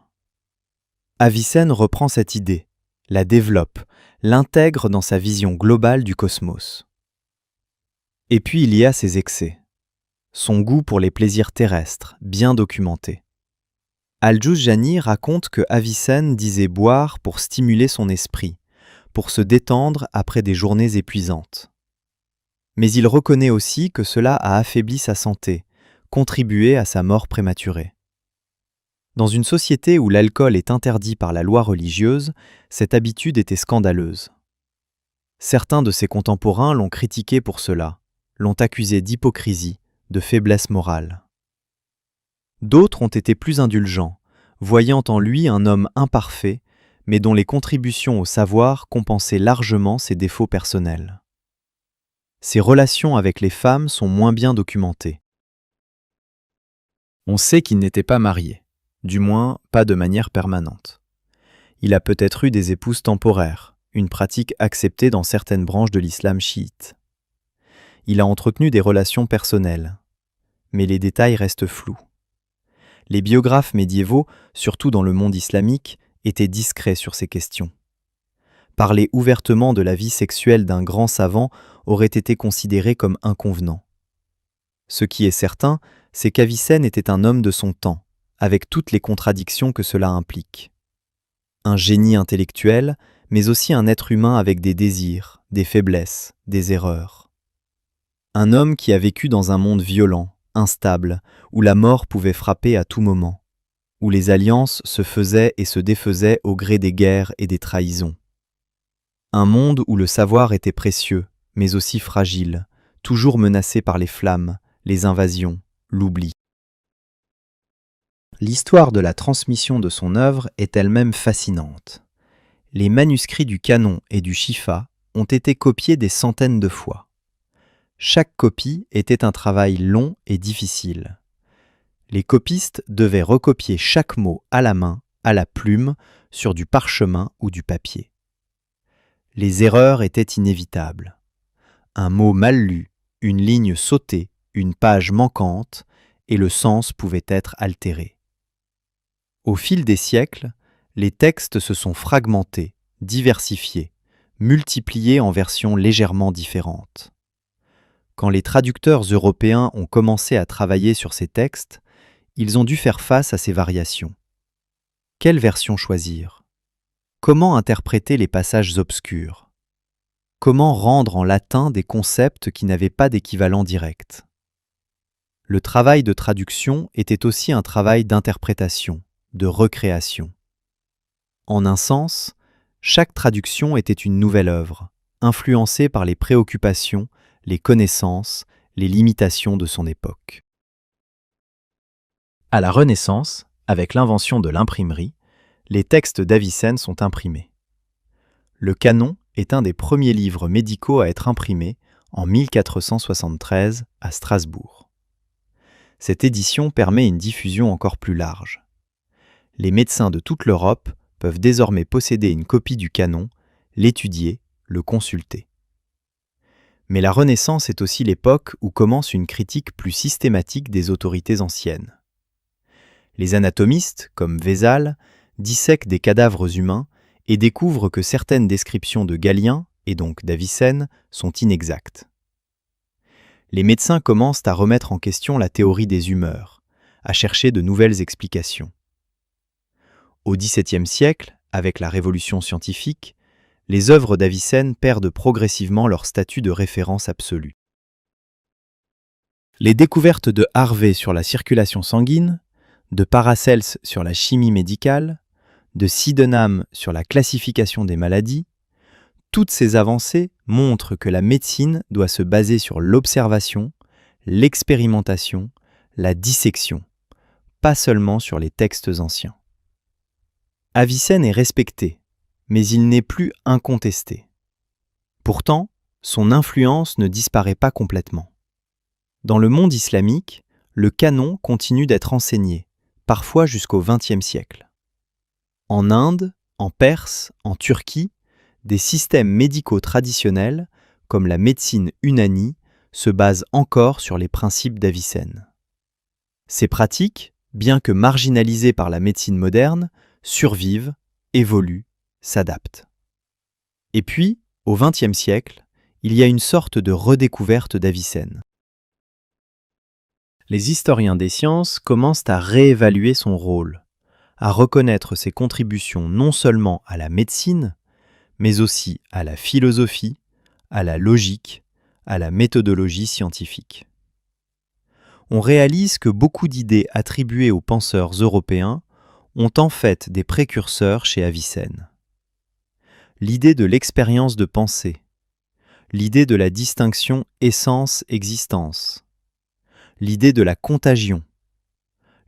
Avicenne reprend cette idée, la développe, l'intègre dans sa vision globale du cosmos. Et puis il y a ses excès. Son goût pour les plaisirs terrestres, bien documenté. Al-Juzjani raconte que Avicenne disait boire pour stimuler son esprit, pour se détendre après des journées épuisantes. Mais il reconnaît aussi que cela a affaibli sa santé, contribué à sa mort prématurée. Dans une société où l'alcool est interdit par la loi religieuse, cette habitude était scandaleuse. Certains de ses contemporains l'ont critiqué pour cela, l'ont accusé d'hypocrisie, de faiblesse morale. D'autres ont été plus indulgents, voyant en lui un homme imparfait, mais dont les contributions au savoir compensaient largement ses défauts personnels. Ses relations avec les femmes sont moins bien documentées. On sait qu'il n'était pas marié, du moins pas de manière permanente. Il a peut-être eu des épouses temporaires, une pratique acceptée dans certaines branches de l'islam chiite. Il a entretenu des relations personnelles, mais les détails restent flous. Les biographes médiévaux, surtout dans le monde islamique, étaient discrets sur ces questions. Parler ouvertement de la vie sexuelle d'un grand savant aurait été considéré comme inconvenant. Ce qui est certain, c'est qu'Avicenne était un homme de son temps, avec toutes les contradictions que cela implique. Un génie intellectuel, mais aussi un être humain avec des désirs, des faiblesses, des erreurs. Un homme qui a vécu dans un monde violent, instable, où la mort pouvait frapper à tout moment, où les alliances se faisaient et se défaisaient au gré des guerres et des trahisons. Un monde où le savoir était précieux, mais aussi fragile, toujours menacé par les flammes, les invasions, l'oubli. L'histoire de la transmission de son œuvre est elle-même fascinante. Les manuscrits du Canon et du Shifa ont été copiés des centaines de fois. Chaque copie était un travail long et difficile. Les copistes devaient recopier chaque mot à la main, à la plume, sur du parchemin ou du papier. Les erreurs étaient inévitables. Un mot mal lu, une ligne sautée, une page manquante, et le sens pouvait être altéré. Au fil des siècles, les textes se sont fragmentés, diversifiés, multipliés en versions légèrement différentes. Quand les traducteurs européens ont commencé à travailler sur ces textes, ils ont dû faire face à ces variations. Quelle version choisir ? Comment interpréter les passages obscurs ? Comment rendre en latin des concepts qui n'avaient pas d'équivalent direct ? Le travail de traduction était aussi un travail d'interprétation, de recréation. En un sens, chaque traduction était une nouvelle œuvre, influencée par les préoccupations, les connaissances, les limitations de son époque. À la Renaissance, avec l'invention de l'imprimerie, les textes d'Avicenne sont imprimés. Le Canon est un des premiers livres médicaux à être imprimé en 1473 à Strasbourg. Cette édition permet une diffusion encore plus large. Les médecins de toute l'Europe peuvent désormais posséder une copie du Canon, l'étudier, le consulter. Mais la Renaissance est aussi l'époque où commence une critique plus systématique des autorités anciennes. Les anatomistes, comme Vézal, dissèquent des cadavres humains et découvrent que certaines descriptions de Galien, et donc d'Avicenne, sont inexactes. Les médecins commencent à remettre en question la théorie des humeurs, à chercher de nouvelles explications. Au XVIIe siècle, avec la Révolution scientifique, les œuvres d'Avicenne perdent progressivement leur statut de référence absolue. Les découvertes de Harvey sur la circulation sanguine, de Paracels sur la chimie médicale, de Sydenham sur la classification des maladies, toutes ces avancées montrent que la médecine doit se baser sur l'observation, l'expérimentation, la dissection, pas seulement sur les textes anciens. Avicenne est respecté, mais il n'est plus incontesté. Pourtant, son influence ne disparaît pas complètement. Dans le monde islamique, le canon continue d'être enseigné, parfois jusqu'au XXe siècle. En Inde, en Perse, en Turquie, des systèmes médicaux traditionnels, comme la médecine unani, se basent encore sur les principes d'Avicenne. Ces pratiques, bien que marginalisées par la médecine moderne, survivent, évoluent, s'adaptent. Et puis, au XXe siècle, il y a une sorte de redécouverte d'Avicenne. Les historiens des sciences commencent à réévaluer son rôle, à reconnaître ses contributions non seulement à la médecine, mais aussi à la philosophie, à la logique, à la méthodologie scientifique. On réalise que beaucoup d'idées attribuées aux penseurs européens ont en fait des précurseurs chez Avicenne. L'idée de l'expérience de pensée, l'idée de la distinction essence-existence, l'idée de la contagion,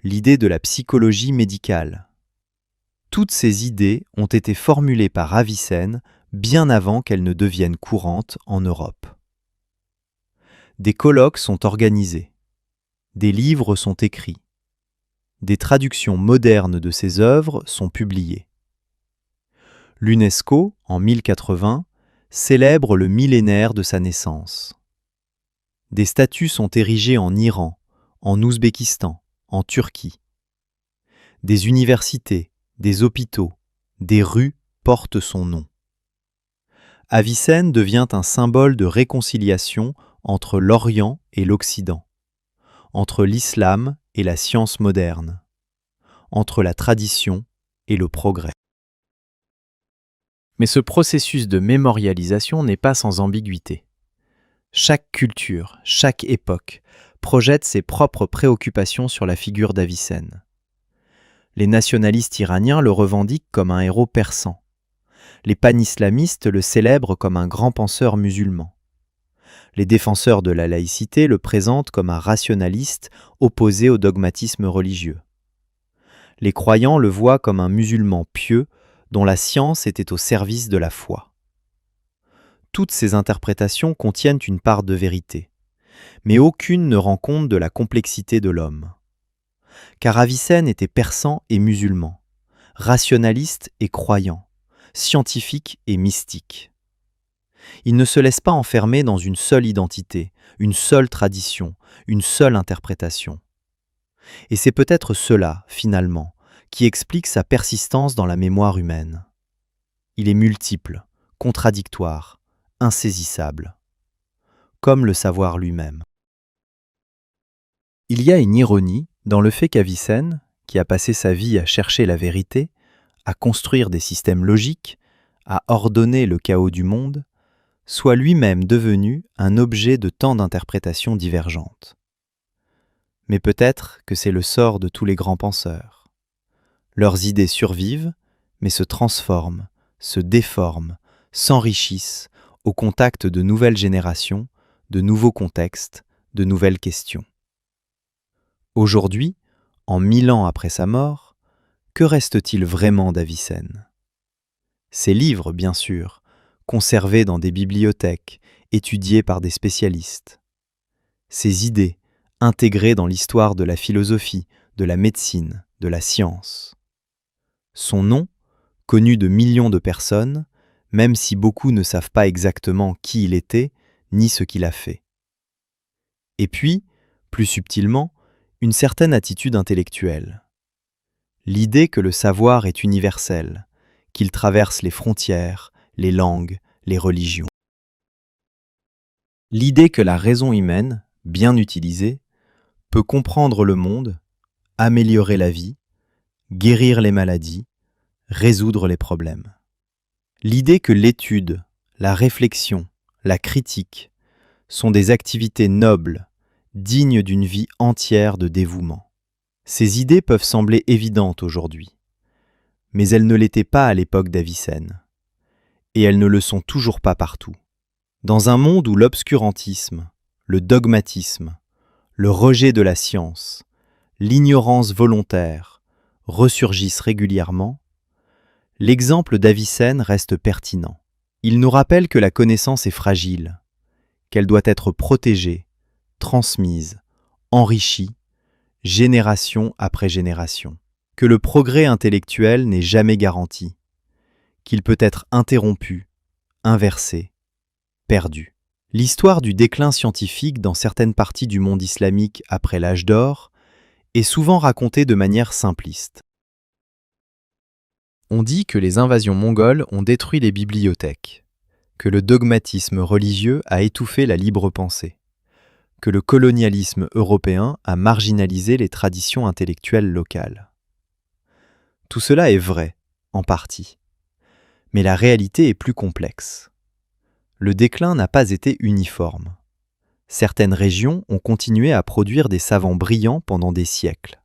l'idée de la psychologie médicale. Toutes ces idées ont été formulées par Avicenne bien avant qu'elles ne deviennent courantes en Europe. Des colloques sont organisés, des livres sont écrits, des traductions modernes de ses œuvres sont publiées. L'UNESCO, en 1080, célèbre le millénaire de sa naissance. Des statues sont érigées en Iran, en Ouzbékistan, en Turquie. Des universités, des hôpitaux, des rues portent son nom. Avicenne devient un symbole de réconciliation entre l'Orient et l'Occident, entre l'islam et la science moderne, entre la tradition et le progrès. Mais ce processus de mémorialisation n'est pas sans ambiguïté. Chaque culture, chaque époque projette ses propres préoccupations sur la figure d'Avicenne. Les nationalistes iraniens le revendiquent comme un héros persan. Les panislamistes le célèbrent comme un grand penseur musulman. Les défenseurs de la laïcité le présentent comme un rationaliste opposé au dogmatisme religieux. Les croyants le voient comme un musulman pieux dont la science était au service de la foi. Toutes ces interprétations contiennent une part de vérité, mais aucune ne rend compte de la complexité de l'homme. Car Avicenne était persan et musulman, rationaliste et croyant, scientifique et mystique. Il ne se laisse pas enfermer dans une seule identité, une seule tradition, une seule interprétation. Et c'est peut-être cela, finalement, qui explique sa persistance dans la mémoire humaine. Il est multiple, contradictoire, insaisissable, comme le savoir lui-même. Il y a une ironie dans le fait qu'Avicenne, qui a passé sa vie à chercher la vérité, à construire des systèmes logiques, à ordonner le chaos du monde, soit lui-même devenu un objet de tant d'interprétations divergentes. Mais peut-être que c'est le sort de tous les grands penseurs. Leurs idées survivent, mais se transforment, se déforment, s'enrichissent au contact de nouvelles générations, de nouveaux contextes, de nouvelles questions. Aujourd'hui, en 1000 ans après sa mort, que reste-t-il vraiment d'Avicenne ? Ses livres, bien sûr, conservés dans des bibliothèques, étudiés par des spécialistes. Ses idées, intégrées dans l'histoire de la philosophie, de la médecine, de la science. Son nom, connu de millions de personnes, même si beaucoup ne savent pas exactement qui il était, ni ce qu'il a fait. Et puis, plus subtilement, une certaine attitude intellectuelle. l'idée que le savoir est universel, qu'il traverse les frontières, les langues, les religions. L'idée que la raison humaine, bien utilisée, peut comprendre le monde, améliorer la vie, guérir les maladies, résoudre les problèmes. L'idée que l'étude, la réflexion, la critique sont des activités nobles, dignes d'une vie entière de dévouement. Ces idées peuvent sembler évidentes aujourd'hui, mais elles ne l'étaient pas à l'époque d'Avicenne, et elles ne le sont toujours pas partout. Dans un monde où l'obscurantisme, le dogmatisme, le rejet de la science, l'ignorance volontaire ressurgissent régulièrement, l'exemple d'Avicenne reste pertinent. Il nous rappelle que la connaissance est fragile, qu'elle doit être protégée, transmise, enrichie, génération après génération, que le progrès intellectuel n'est jamais garanti, qu'il peut être interrompu, inversé, perdu. L'histoire du déclin scientifique dans certaines parties du monde islamique après l'âge d'or est souvent racontée de manière simpliste. On dit que les invasions mongoles ont détruit les bibliothèques, que le dogmatisme religieux a étouffé la libre pensée, que le colonialisme européen a marginalisé les traditions intellectuelles locales. Tout cela est vrai, en partie, mais la réalité est plus complexe. Le déclin n'a pas été uniforme. Certaines régions ont continué à produire des savants brillants pendant des siècles.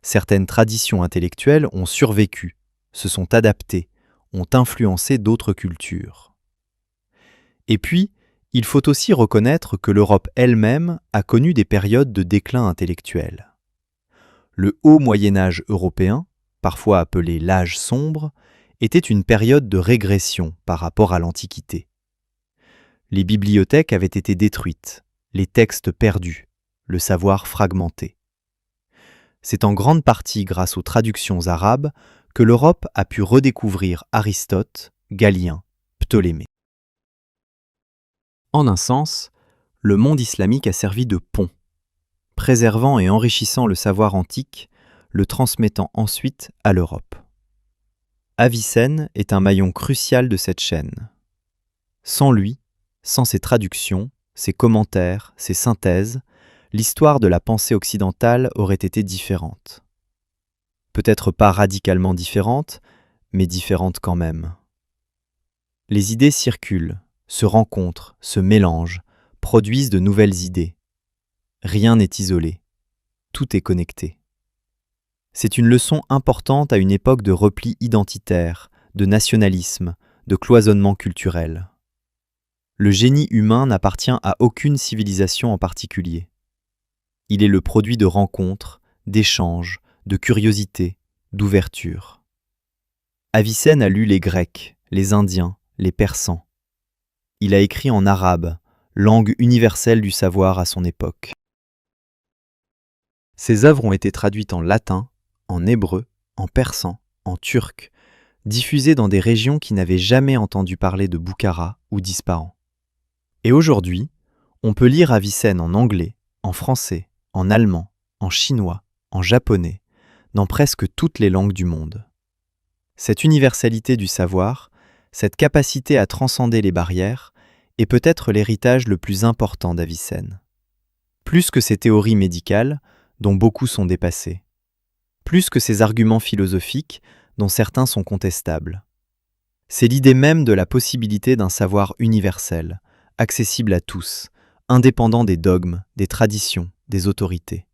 Certaines traditions intellectuelles ont survécu, se sont adaptées, ont influencé d'autres cultures. Et puis, il faut aussi reconnaître que l'Europe elle-même a connu des périodes de déclin intellectuel. Le haut Moyen-Âge européen, parfois appelé l'âge sombre, était une période de régression par rapport à l'Antiquité. Les bibliothèques avaient été détruites, les textes perdus, le savoir fragmenté. C'est en grande partie grâce aux traductions arabes que l'Europe a pu redécouvrir Aristote, Galien, Ptolémée. En un sens, le monde islamique a servi de pont, préservant et enrichissant le savoir antique, le transmettant ensuite à l'Europe. Avicenne est un maillon crucial de cette chaîne. Sans lui, sans ses traductions, ses commentaires, ses synthèses, l'histoire de la pensée occidentale aurait été différente. Peut-être pas radicalement différente, mais différente quand même. Les idées circulent, se rencontrent, se mélangent, produisent de nouvelles idées. Rien n'est isolé, tout est connecté. C'est une leçon importante à une époque de repli identitaire, de nationalisme, de cloisonnement culturel. Le génie humain n'appartient à aucune civilisation en particulier. Il est le produit de rencontres, d'échanges, de curiosité, d'ouverture. Avicenne a lu les Grecs, les Indiens, les Persans. Il a écrit en arabe, langue universelle du savoir à son époque. Ses œuvres ont été traduites en latin, en hébreu, en persan, en turc, diffusées dans des régions qui n'avaient jamais entendu parler de Boukhara ou d'Ispahan. Et aujourd'hui, on peut lire Avicenne en anglais, en français, en allemand, en chinois, en japonais, dans presque toutes les langues du monde. Cette universalité du savoir, cette capacité à transcender les barrières, est peut-être l'héritage le plus important d'Avicenne. Plus que ses théories médicales, dont beaucoup sont dépassées. Plus que ses arguments philosophiques, dont certains sont contestables. C'est l'idée même de la possibilité d'un savoir universel, accessible à tous, indépendant des dogmes, des traditions, des autorités.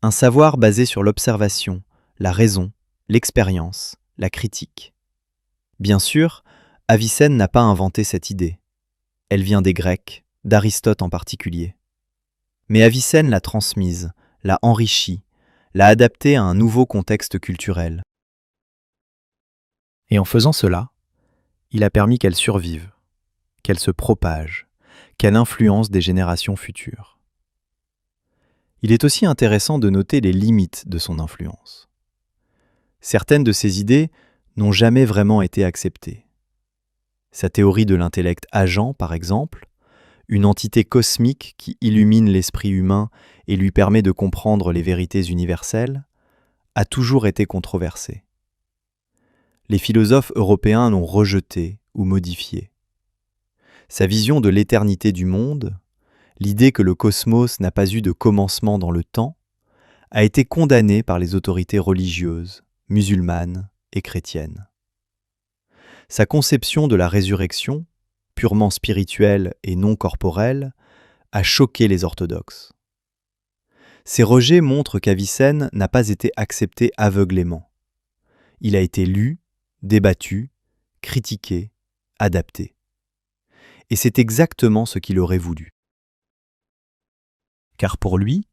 Un savoir basé sur l'observation, la raison, l'expérience, la critique. Bien sûr, Avicenne n'a pas inventé cette idée. Elle vient des Grecs, d'Aristote en particulier. Mais Avicenne l'a transmise, l'a enrichie, l'a adaptée à un nouveau contexte culturel. Et en faisant cela, il a permis qu'elle survive, qu'elle se propage, qu'elle influence des générations futures. Il est aussi intéressant de noter les limites de son influence. Certaines de ses idées n'ont jamais vraiment été acceptées. Sa théorie de l'intellect agent, par exemple, une entité cosmique qui illumine l'esprit humain et lui permet de comprendre les vérités universelles, a toujours été controversé. Les philosophes européens l'ont rejeté ou modifié. Sa vision de l'éternité du monde, l'idée que le cosmos n'a pas eu de commencement dans le temps, a été condamnée par les autorités religieuses, musulmanes et chrétiennes. Sa conception de la résurrection, purement spirituelle et non corporelle, a choqué les orthodoxes. Ces rejets montrent qu'Avicenne n'a pas été accepté aveuglément. Il a été lu, débattu, critiqué, adapté. Et c'est exactement ce qu'il aurait voulu. Car pour lui,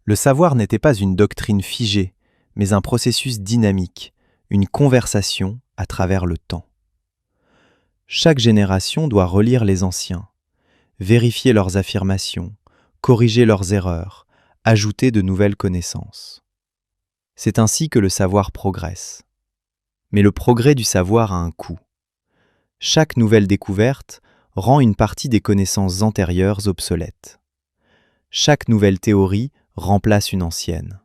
le savoir n'était pas une doctrine figée, mais un processus dynamique, une conversation à travers le temps. Chaque génération doit relire les anciens, vérifier leurs affirmations, corriger leurs erreurs, ajouter de nouvelles connaissances. C'est ainsi que le savoir progresse. Mais le progrès du savoir a un coût. Chaque nouvelle découverte rend une partie des connaissances antérieures obsolètes. Chaque nouvelle théorie remplace une ancienne.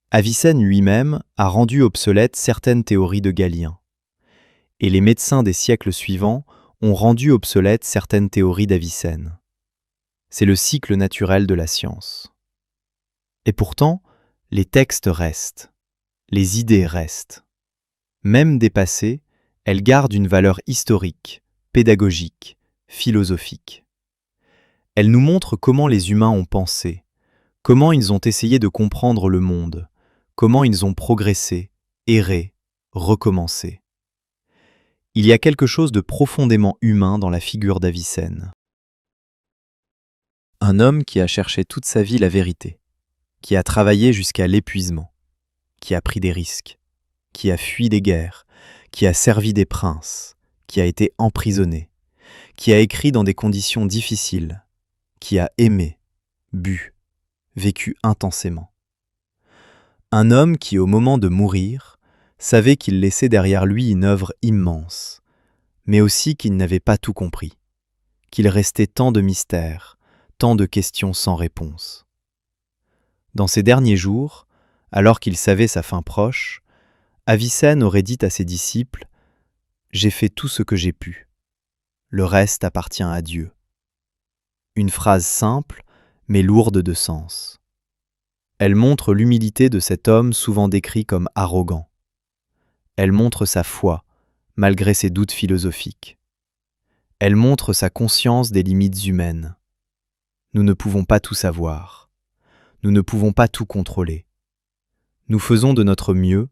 Avicenne lui-même a rendu obsolètes certaines théories de Galien. Et les médecins des siècles suivants ont rendu obsolètes certaines théories d'Avicenne. C'est le cycle naturel de la science. Et pourtant, les textes restent, les idées restent. Même dépassées, elles gardent une valeur historique, pédagogique, philosophique. Elles nous montrent comment les humains ont pensé, comment ils ont essayé de comprendre le monde, comment ils ont progressé, erré, recommencé. Il y a quelque chose de profondément humain dans la figure d'Avicenne. Un homme qui a cherché toute sa vie la vérité, qui a travaillé jusqu'à l'épuisement, qui a pris des risques, qui a fui des guerres, qui a servi des princes, qui a été emprisonné, qui a écrit dans des conditions difficiles, qui a aimé, bu, vécu intensément. Un homme qui, au moment de mourir, savait qu'il laissait derrière lui une œuvre immense, mais aussi qu'il n'avait pas tout compris, qu'il restait tant de mystères, tant de questions sans réponse. Dans ses derniers jours, alors qu'il savait sa fin proche, Avicenne aurait dit à ses disciples « J'ai fait tout ce que j'ai pu. Le reste appartient à Dieu. » Une phrase simple, mais lourde de sens. Elle montre l'humilité de cet homme souvent décrit comme arrogant. Elle montre sa foi, malgré ses doutes philosophiques. Elle montre sa conscience des limites humaines. Nous ne pouvons pas tout savoir. Nous ne pouvons pas tout contrôler. Nous faisons de notre mieux,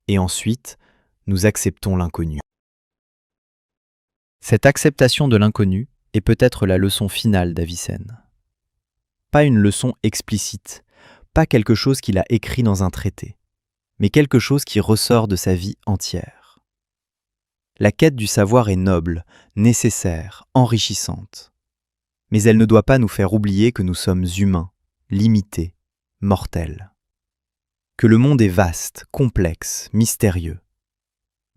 et ensuite, nous acceptons l'inconnu. Cette acceptation de l'inconnu est peut-être la leçon finale d'Avicenne. Pas une leçon explicite, pas quelque chose qu'il a écrit dans un traité, mais quelque chose qui ressort de sa vie entière. La quête du savoir est noble, nécessaire, enrichissante. Mais elle ne doit pas nous faire oublier que nous sommes humains, limités, mortels. Que le monde est vaste, complexe, mystérieux.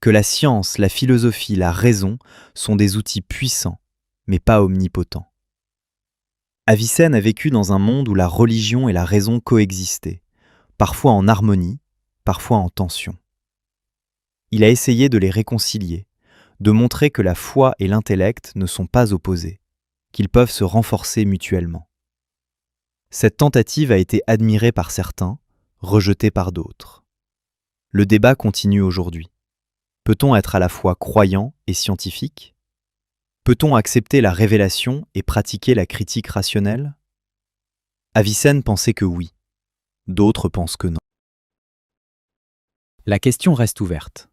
Que la science, la philosophie, la raison sont des outils puissants, mais pas omnipotents. Avicenne a vécu dans un monde où la religion et la raison coexistaient, parfois en harmonie, parfois en tension. Il a essayé de les réconcilier, de montrer que la foi et l'intellect ne sont pas opposés, qu'ils peuvent se renforcer mutuellement. Cette tentative a été admirée par certains, rejetée par d'autres. Le débat continue aujourd'hui. Peut-on être à la fois croyant et scientifique ? Peut-on accepter la révélation et pratiquer la critique rationnelle ? Avicenne pensait que oui. D'autres pensent que non. La question reste ouverte.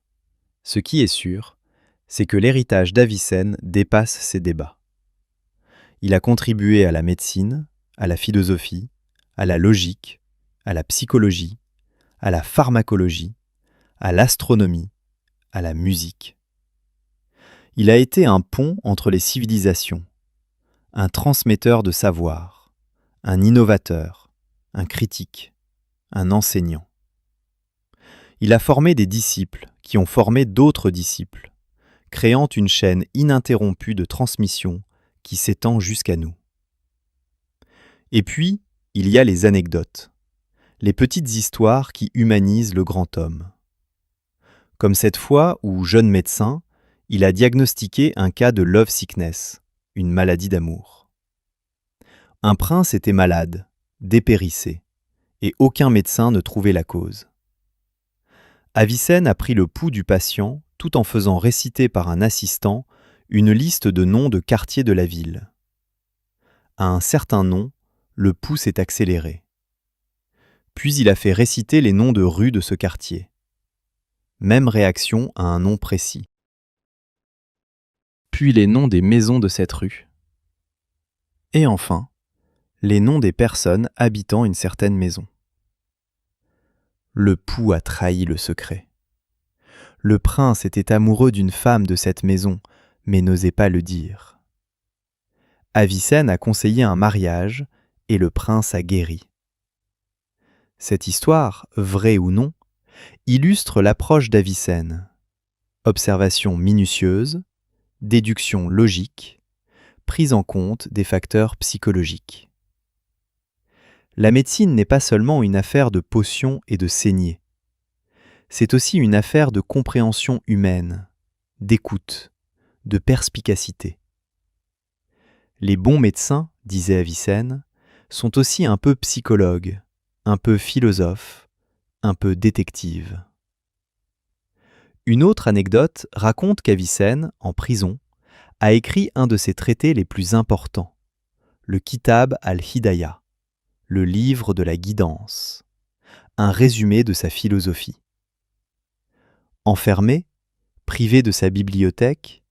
Ce qui est sûr, c'est que l'héritage d'Avicenne dépasse ces débats. Il a contribué à la médecine, à la philosophie, à la logique, à la psychologie, à la pharmacologie, à l'astronomie, à la musique. Il a été un pont entre les civilisations, un transmetteur de savoir, un innovateur, un critique, un enseignant. Il a formé des disciples qui ont formé d'autres disciples, créant une chaîne ininterrompue de transmission qui s'étend jusqu'à nous. Et puis, il y a les anecdotes, les petites histoires qui humanisent le grand homme. Comme cette fois où, jeune médecin, il a diagnostiqué un cas de love sickness, une maladie d'amour. Un prince était malade, dépérissé, et aucun médecin ne trouvait la cause. Avicenne a pris le pouls du patient tout en faisant réciter par un assistant une liste de noms de quartiers de la ville. À un certain nom, le pouls s'est accéléré. Puis il a fait réciter les noms de rues de ce quartier. Même réaction à un nom précis. Puis les noms des maisons de cette rue. Et enfin, les noms des personnes habitant une certaine maison. Le pouls a trahi le secret. Le prince était amoureux d'une femme de cette maison, mais n'osait pas le dire. Avicenne a conseillé un mariage et le prince a guéri. Cette histoire, vraie ou non, illustre l'approche d'Avicenne. Observation minutieuse, déduction logique, prise en compte des facteurs psychologiques. La médecine n'est pas seulement une affaire de potions et de saignées. C'est aussi une affaire de compréhension humaine, d'écoute, de perspicacité. Les bons médecins, disait Avicenne, sont aussi un peu psychologues, un peu philosophes, un peu détectives. Une autre anecdote raconte qu'Avicenne, en prison, a écrit un de ses traités les plus importants, le Kitab al-Hidayah, le livre de la guidance, un résumé de sa philosophie. Enfermé, privé de sa bibliothèque,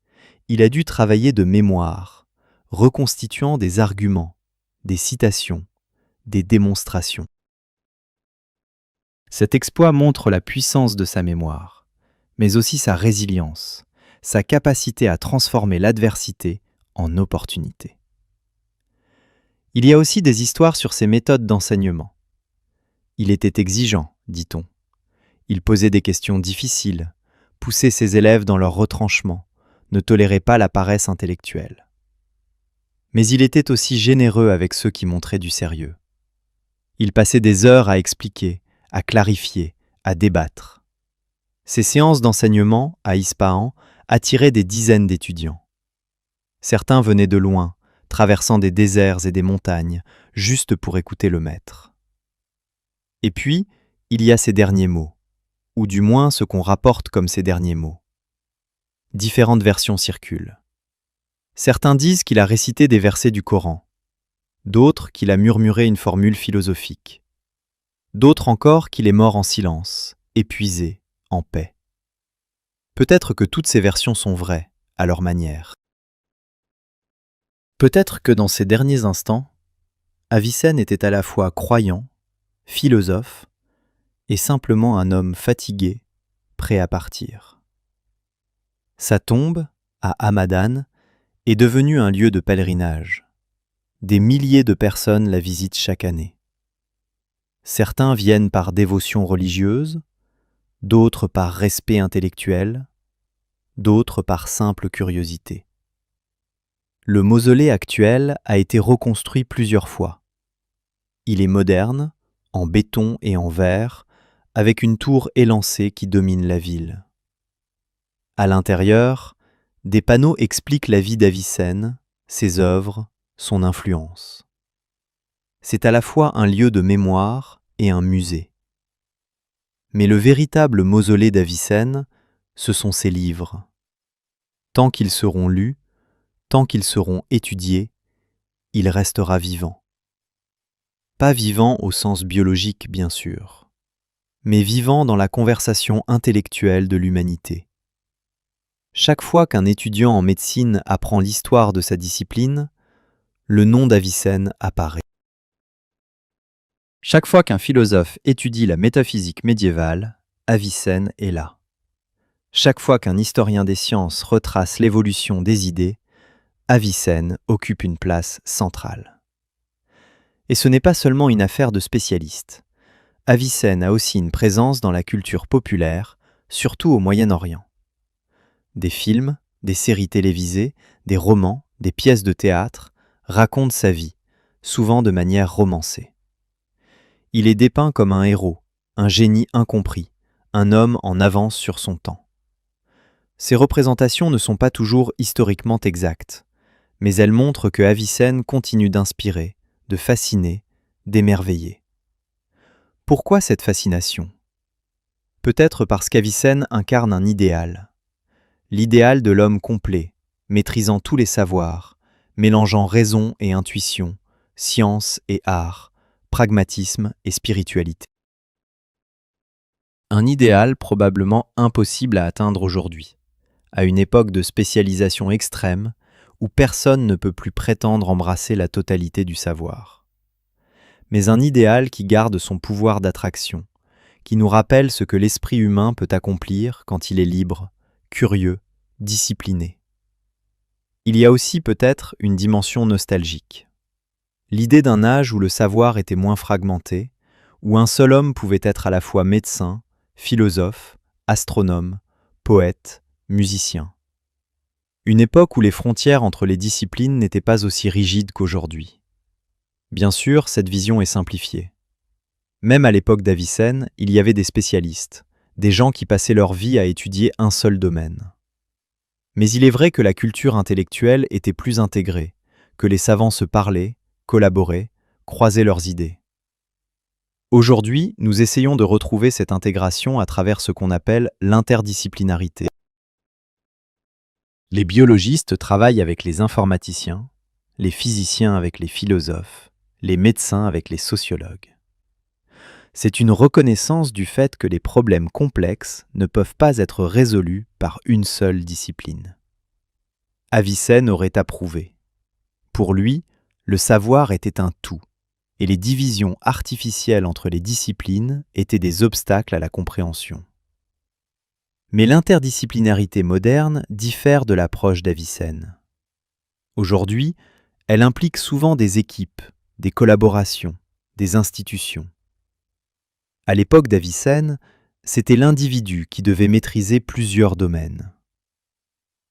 il a dû travailler de mémoire, reconstituant des arguments, des citations, des démonstrations. Cet exploit montre la puissance de sa mémoire, mais aussi sa résilience, sa capacité à transformer l'adversité en opportunité. Il y a aussi des histoires sur ses méthodes d'enseignement. Il était exigeant, dit-on. Il posait des questions difficiles, poussait ses élèves dans leur retranchement, ne tolérait pas la paresse intellectuelle. Mais il était aussi généreux avec ceux qui montraient du sérieux. Il passait des heures à expliquer, à clarifier, à débattre. Ses séances d'enseignement, à Ispahan, attiraient des dizaines d'étudiants. Certains venaient de loin, traversant des déserts et des montagnes, juste pour écouter le maître. Et puis, il y a ces derniers mots, ou du moins ce qu'on rapporte comme ces derniers mots. Différentes versions circulent. Certains disent qu'il a récité des versets du Coran, d'autres qu'il a murmuré une formule philosophique, d'autres encore qu'il est mort en silence, épuisé, en paix. Peut-être que toutes ces versions sont vraies, à leur manière. Peut-être que dans ces derniers instants, Avicenne était à la fois croyant, philosophe, et simplement un homme fatigué, prêt à partir. Sa tombe, à Hamadan, est devenue un lieu de pèlerinage. Des milliers de personnes la visitent chaque année. Certains viennent par dévotion religieuse, d'autres par respect intellectuel, d'autres par simple curiosité. Le mausolée actuel a été reconstruit plusieurs fois. Il est moderne, en béton et en verre, avec une tour élancée qui domine la ville. À l'intérieur, des panneaux expliquent la vie d'Avicenne, ses œuvres, son influence. C'est à la fois un lieu de mémoire et un musée. Mais le véritable mausolée d'Avicenne, ce sont ses livres. Tant qu'ils seront lus, tant qu'ils seront étudiés, il restera vivant. Pas vivant au sens biologique, bien sûr, mais vivant dans la conversation intellectuelle de l'humanité. Chaque fois qu'un étudiant en médecine apprend l'histoire de sa discipline, le nom d'Avicenne apparaît. Chaque fois qu'un philosophe étudie la métaphysique médiévale, Avicenne est là. Chaque fois qu'un historien des sciences retrace l'évolution des idées, Avicenne occupe une place centrale. Et ce n'est pas seulement une affaire de spécialistes. Avicenne a aussi une présence dans la culture populaire, surtout au Moyen-Orient. Des films, des séries télévisées, des romans, des pièces de théâtre racontent sa vie, souvent de manière romancée. Il est dépeint comme un héros, un génie incompris, un homme en avance sur son temps. Ces représentations ne sont pas toujours historiquement exactes, mais elles montrent que Avicenne continue d'inspirer, de fasciner, d'émerveiller. Pourquoi cette fascination ? Peut-être parce qu'Avicenne incarne un idéal. L'idéal de l'homme complet, maîtrisant tous les savoirs, mélangeant raison et intuition, science et art, pragmatisme et spiritualité. Un idéal probablement impossible à atteindre aujourd'hui, à une époque de spécialisation extrême où personne ne peut plus prétendre embrasser la totalité du savoir. Mais un idéal qui garde son pouvoir d'attraction, qui nous rappelle ce que l'esprit humain peut accomplir quand il est libre, curieux, discipliné. Il y a aussi peut-être une dimension nostalgique. L'idée d'un âge où le savoir était moins fragmenté, où un seul homme pouvait être à la fois médecin, philosophe, astronome, poète, musicien. Une époque où les frontières entre les disciplines n'étaient pas aussi rigides qu'aujourd'hui. Bien sûr, cette vision est simplifiée. Même à l'époque d'Avicenne, il y avait des spécialistes, des gens qui passaient leur vie à étudier un seul domaine. Mais il est vrai que la culture intellectuelle était plus intégrée, que les savants se parlaient, collaboraient, croisaient leurs idées. Aujourd'hui, nous essayons de retrouver cette intégration à travers ce qu'on appelle l'interdisciplinarité. Les biologistes travaillent avec les informaticiens, les physiciens avec les philosophes, les médecins avec les sociologues. C'est une reconnaissance du fait que les problèmes complexes ne peuvent pas être résolus par une seule discipline. Avicenne aurait approuvé. Pour lui, le savoir était un tout, et les divisions artificielles entre les disciplines étaient des obstacles à la compréhension. Mais l'interdisciplinarité moderne diffère de l'approche d'Avicenne. Aujourd'hui, elle implique souvent des équipes, des collaborations, des institutions. À l'époque d'Avicenne, c'était l'individu qui devait maîtriser plusieurs domaines.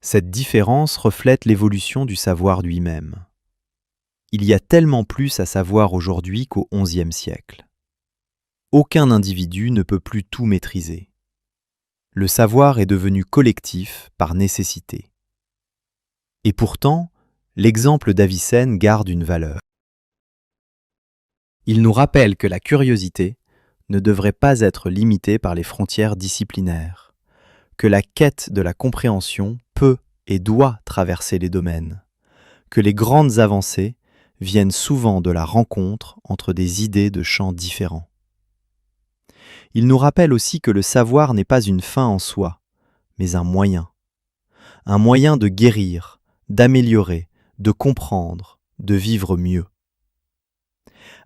Cette différence reflète l'évolution du savoir lui-même. Il y a tellement plus à savoir aujourd'hui qu'au XIe siècle. Aucun individu ne peut plus tout maîtriser. Le savoir est devenu collectif par nécessité. Et pourtant, l'exemple d'Avicenne garde une valeur. Il nous rappelle que la curiosité ne devrait pas être limitée par les frontières disciplinaires, que la quête de la compréhension peut et doit traverser les domaines, que les grandes avancées viennent souvent de la rencontre entre des idées de champs différents. Il nous rappelle aussi que le savoir n'est pas une fin en soi, mais un moyen de guérir, d'améliorer, de comprendre, de vivre mieux.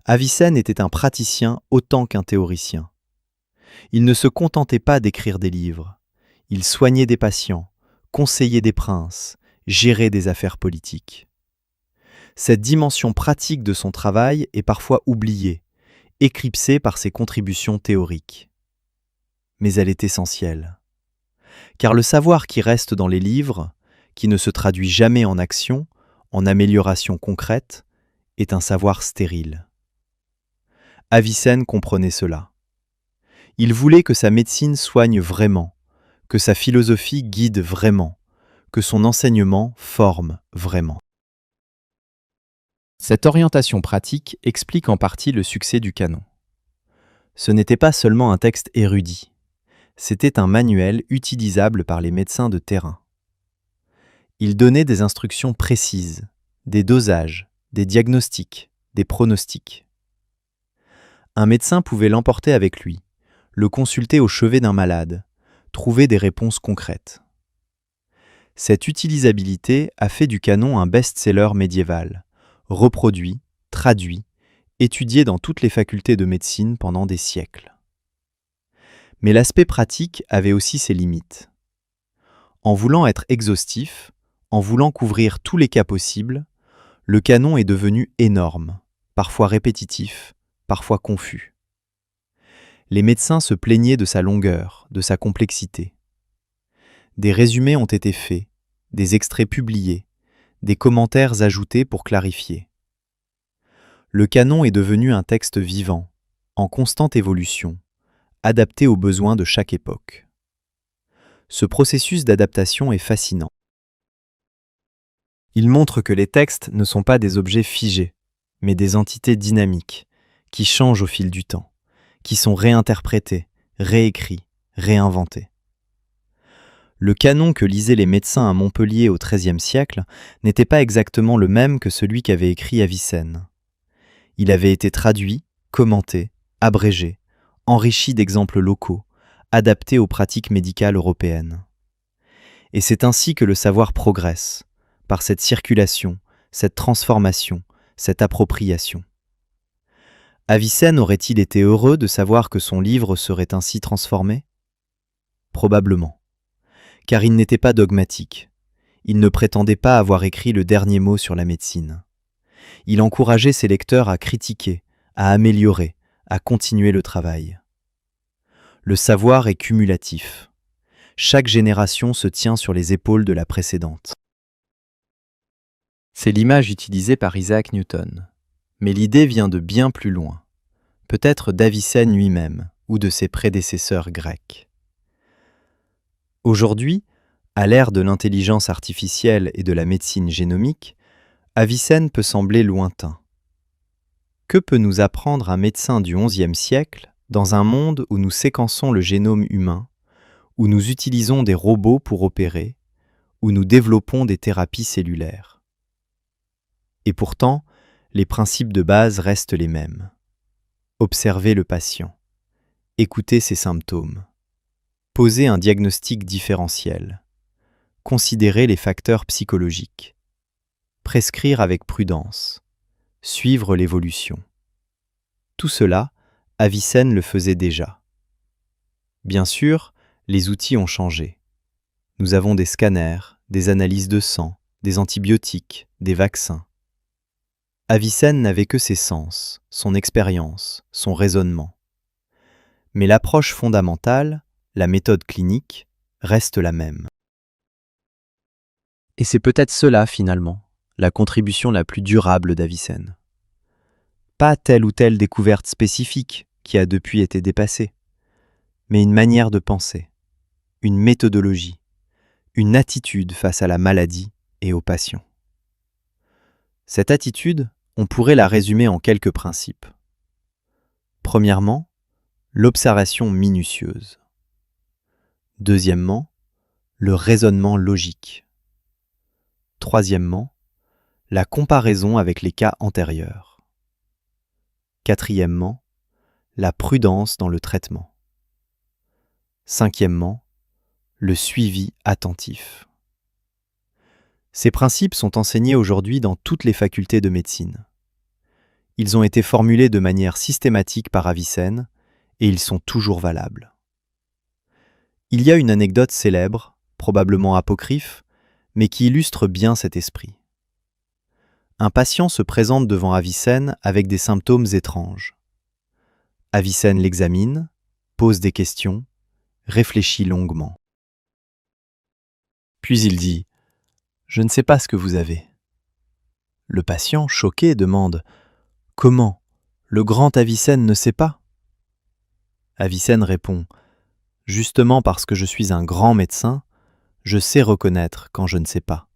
Avicenne était un praticien autant qu'un théoricien. Il ne se contentait pas d'écrire des livres, il soignait des patients, conseillait des princes, gérait des affaires politiques. Cette dimension pratique de son travail est parfois oubliée, éclipsée par ses contributions théoriques. Mais elle est essentielle. Car le savoir qui reste dans les livres, qui ne se traduit jamais en action, en amélioration concrète, est un savoir stérile. Avicenne comprenait cela. Il voulait que sa médecine soigne vraiment, que sa philosophie guide vraiment, que son enseignement forme vraiment. Cette orientation pratique explique en partie le succès du canon. Ce n'était pas seulement un texte érudit, c'était un manuel utilisable par les médecins de terrain. Il donnait des instructions précises, des dosages, des diagnostics, des pronostics. Un médecin pouvait l'emporter avec lui, le consulter au chevet d'un malade, trouver des réponses concrètes. Cette utilisabilité a fait du canon un best-seller médiéval, reproduit, traduit, étudié dans toutes les facultés de médecine pendant des siècles. Mais l'aspect pratique avait aussi ses limites. En voulant être exhaustif, en voulant couvrir tous les cas possibles, le canon est devenu énorme, parfois répétitif, parfois confus. Les médecins se plaignaient de sa longueur, de sa complexité. Des résumés ont été faits, des extraits publiés, des commentaires ajoutés pour clarifier. Le canon est devenu un texte vivant, en constante évolution, adapté aux besoins de chaque époque. Ce processus d'adaptation est fascinant. Il montre que les textes ne sont pas des objets figés, mais des entités dynamiques, qui changent au fil du temps, qui sont réinterprétés, réécrits, réinventés. Le canon que lisaient les médecins à Montpellier au XIIIe siècle n'était pas exactement le même que celui qu'avait écrit Avicenne. Il avait été traduit, commenté, abrégé, enrichi d'exemples locaux, adapté aux pratiques médicales européennes. Et c'est ainsi que le savoir progresse, par cette circulation, cette transformation, cette appropriation. Avicenne aurait-il été heureux de savoir que son livre serait ainsi transformé ? Probablement. Car il n'était pas dogmatique. Il ne prétendait pas avoir écrit le dernier mot sur la médecine. Il encourageait ses lecteurs à critiquer, à améliorer, à continuer le travail. Le savoir est cumulatif. Chaque génération se tient sur les épaules de la précédente. C'est l'image utilisée par Isaac Newton. Mais l'idée vient de bien plus loin, peut-être d'Avicenne lui-même ou de ses prédécesseurs grecs. Aujourd'hui, à l'ère de l'intelligence artificielle et de la médecine génomique, Avicenne peut sembler lointain. Que peut nous apprendre un médecin du XIe siècle dans un monde où nous séquençons le génome humain, où nous utilisons des robots pour opérer, où nous développons des thérapies cellulaires ? Et pourtant, les principes de base restent les mêmes. Observer le patient, écouter ses symptômes, poser un diagnostic différentiel, considérer les facteurs psychologiques, prescrire avec prudence, suivre l'évolution. Tout cela, Avicenne le faisait déjà. Bien sûr, les outils ont changé. Nous avons des scanners, des analyses de sang, des antibiotiques, des vaccins. Avicenne n'avait que ses sens, son expérience, son raisonnement. Mais l'approche fondamentale, la méthode clinique, reste la même. Et c'est peut-être cela, finalement, la contribution la plus durable d'Avicenne. Pas telle ou telle découverte spécifique qui a depuis été dépassée, mais une manière de penser, une méthodologie, une attitude face à la maladie et aux patients. Cette attitude, on pourrait la résumer en quelques principes. Premièrement, l'observation minutieuse. Deuxièmement, le raisonnement logique. Troisièmement, la comparaison avec les cas antérieurs. Quatrièmement, la prudence dans le traitement. Cinquièmement, le suivi attentif. Ces principes sont enseignés aujourd'hui dans toutes les facultés de médecine. Ils ont été formulés de manière systématique par Avicenne et ils sont toujours valables. Il y a une anecdote célèbre, probablement apocryphe, mais qui illustre bien cet esprit. Un patient se présente devant Avicenne avec des symptômes étranges. Avicenne l'examine, pose des questions, réfléchit longuement. Puis il dit « Je ne sais pas ce que vous avez ». Le patient, choqué, demande « Comment ? Le grand Avicenne ne sait pas ?» Avicenne répond « Justement parce que je suis un grand médecin, je sais reconnaître quand je ne sais pas.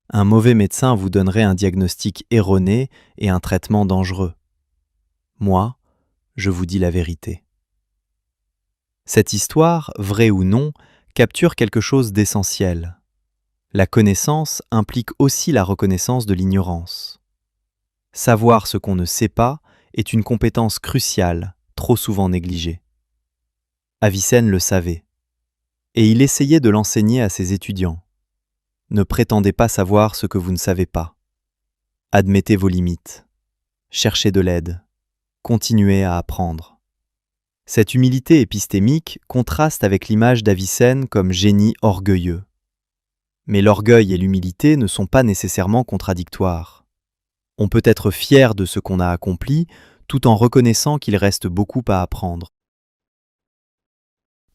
Un mauvais médecin vous donnerait un diagnostic erroné et un traitement dangereux. Moi, je vous dis la vérité. » Cette histoire, vraie ou non, capture quelque chose d'essentiel. La connaissance implique aussi la reconnaissance de l'ignorance. Savoir ce qu'on ne sait pas est une compétence cruciale, trop souvent négligée. Avicenne le savait, et il essayait de l'enseigner à ses étudiants. Ne prétendez pas savoir ce que vous ne savez pas. Admettez vos limites. Cherchez de l'aide. Continuez à apprendre. Cette humilité épistémique contraste avec l'image d'Avicenne comme génie orgueilleux. Mais l'orgueil et l'humilité ne sont pas nécessairement contradictoires. On peut être fier de ce qu'on a accompli tout en reconnaissant qu'il reste beaucoup à apprendre.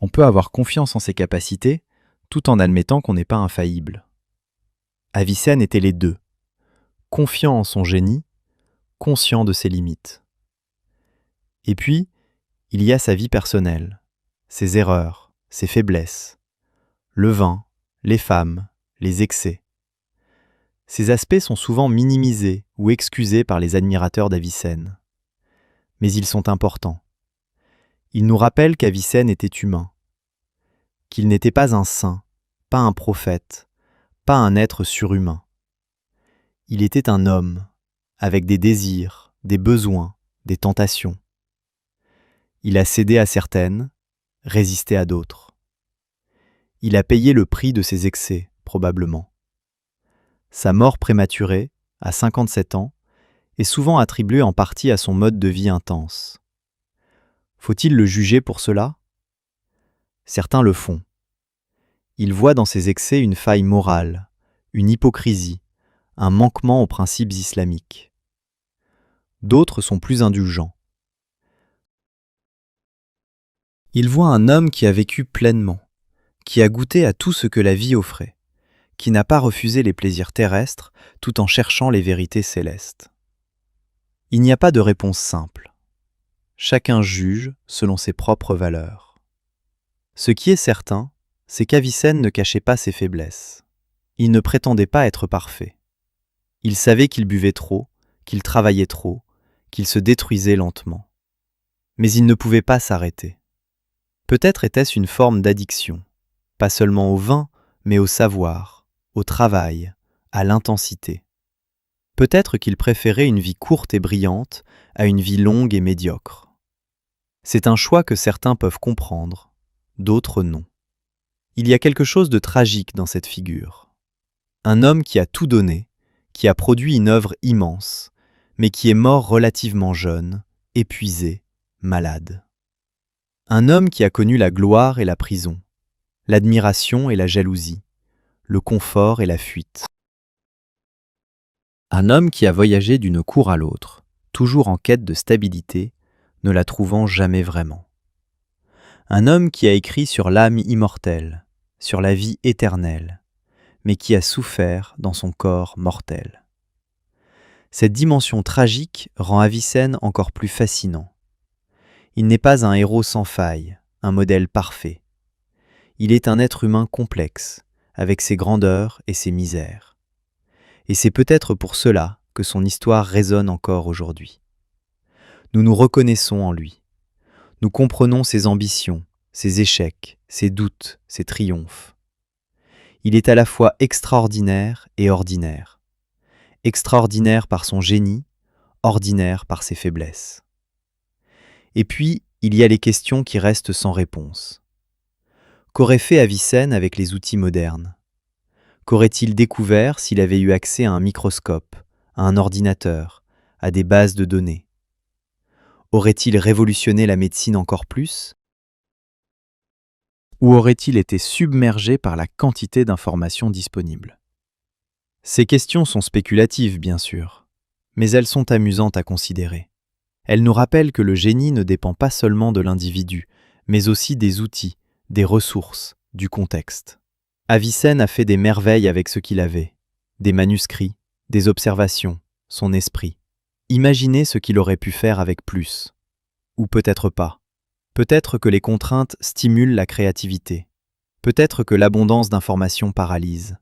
On peut avoir confiance en ses capacités tout en admettant qu'on n'est pas infaillible. Avicenne était les deux, confiant en son génie, conscient de ses limites. Et puis, il y a sa vie personnelle, ses erreurs, ses faiblesses, le vin, les femmes, les excès. Ces aspects sont souvent minimisés ou excusés par les admirateurs d'Avicenne. Mais ils sont importants. Ils nous rappellent qu'Avicenne était humain, qu'il n'était pas un saint, pas un prophète, pas un être surhumain. Il était un homme, avec des désirs, des besoins, des tentations. Il a cédé à certaines, résisté à d'autres. Il a payé le prix de ses excès, probablement. Sa mort prématurée, à 57 ans, est souvent attribuée en partie à son mode de vie intense. Faut-il le juger pour cela? Certains le font. Ils voient dans ses excès une faille morale, une hypocrisie, un manquement aux principes islamiques. D'autres sont plus indulgents. Ils voient un homme qui a vécu pleinement, qui a goûté à tout ce que la vie offrait, qui n'a pas refusé les plaisirs terrestres tout en cherchant les vérités célestes. Il n'y a pas de réponse simple. Chacun juge selon ses propres valeurs. Ce qui est certain, c'est qu'Avicenne ne cachait pas ses faiblesses. Il ne prétendait pas être parfait. Il savait qu'il buvait trop, qu'il travaillait trop, qu'il se détruisait lentement. Mais il ne pouvait pas s'arrêter. Peut-être était-ce une forme d'addiction, pas seulement au vin, mais au savoir, au travail, à l'intensité. Peut-être qu'il préférait une vie courte et brillante à une vie longue et médiocre. C'est un choix que certains peuvent comprendre, d'autres non. Il y a quelque chose de tragique dans cette figure. Un homme qui a tout donné, qui a produit une œuvre immense, mais qui est mort relativement jeune, épuisé, malade. Un homme qui a connu la gloire et la prison, l'admiration et la jalousie, le confort et la fuite. Un homme qui a voyagé d'une cour à l'autre, toujours en quête de stabilité, ne la trouvant jamais vraiment. Un homme qui a écrit sur l'âme immortelle, sur la vie éternelle, mais qui a souffert dans son corps mortel. Cette dimension tragique rend Avicenne encore plus fascinant. Il n'est pas un héros sans faille, un modèle parfait. Il est un être humain complexe, avec ses grandeurs et ses misères. Et c'est peut-être pour cela que son histoire résonne encore aujourd'hui. Nous nous reconnaissons en lui. Nous comprenons ses ambitions, ses échecs, ses doutes, ses triomphes. Il est à la fois extraordinaire et ordinaire. Extraordinaire par son génie, ordinaire par ses faiblesses. Et puis, il y a les questions qui restent sans réponse. Qu'aurait fait Avicenne avec les outils modernes? Qu'aurait-il découvert s'il avait eu accès à un microscope, à un ordinateur, à des bases de données? Aurait-il révolutionné la médecine encore plus? Ou aurait-il été submergé par la quantité d'informations disponibles? Ces questions sont spéculatives, bien sûr, mais elles sont amusantes à considérer. Elles nous rappellent que le génie ne dépend pas seulement de l'individu, mais aussi des outils, des ressources, du contexte. Avicenne a fait des merveilles avec ce qu'il avait, des manuscrits, des observations, son esprit. Imaginez ce qu'il aurait pu faire avec plus. Ou peut-être pas. Peut-être que les contraintes stimulent la créativité. Peut-être que l'abondance d'informations paralyse.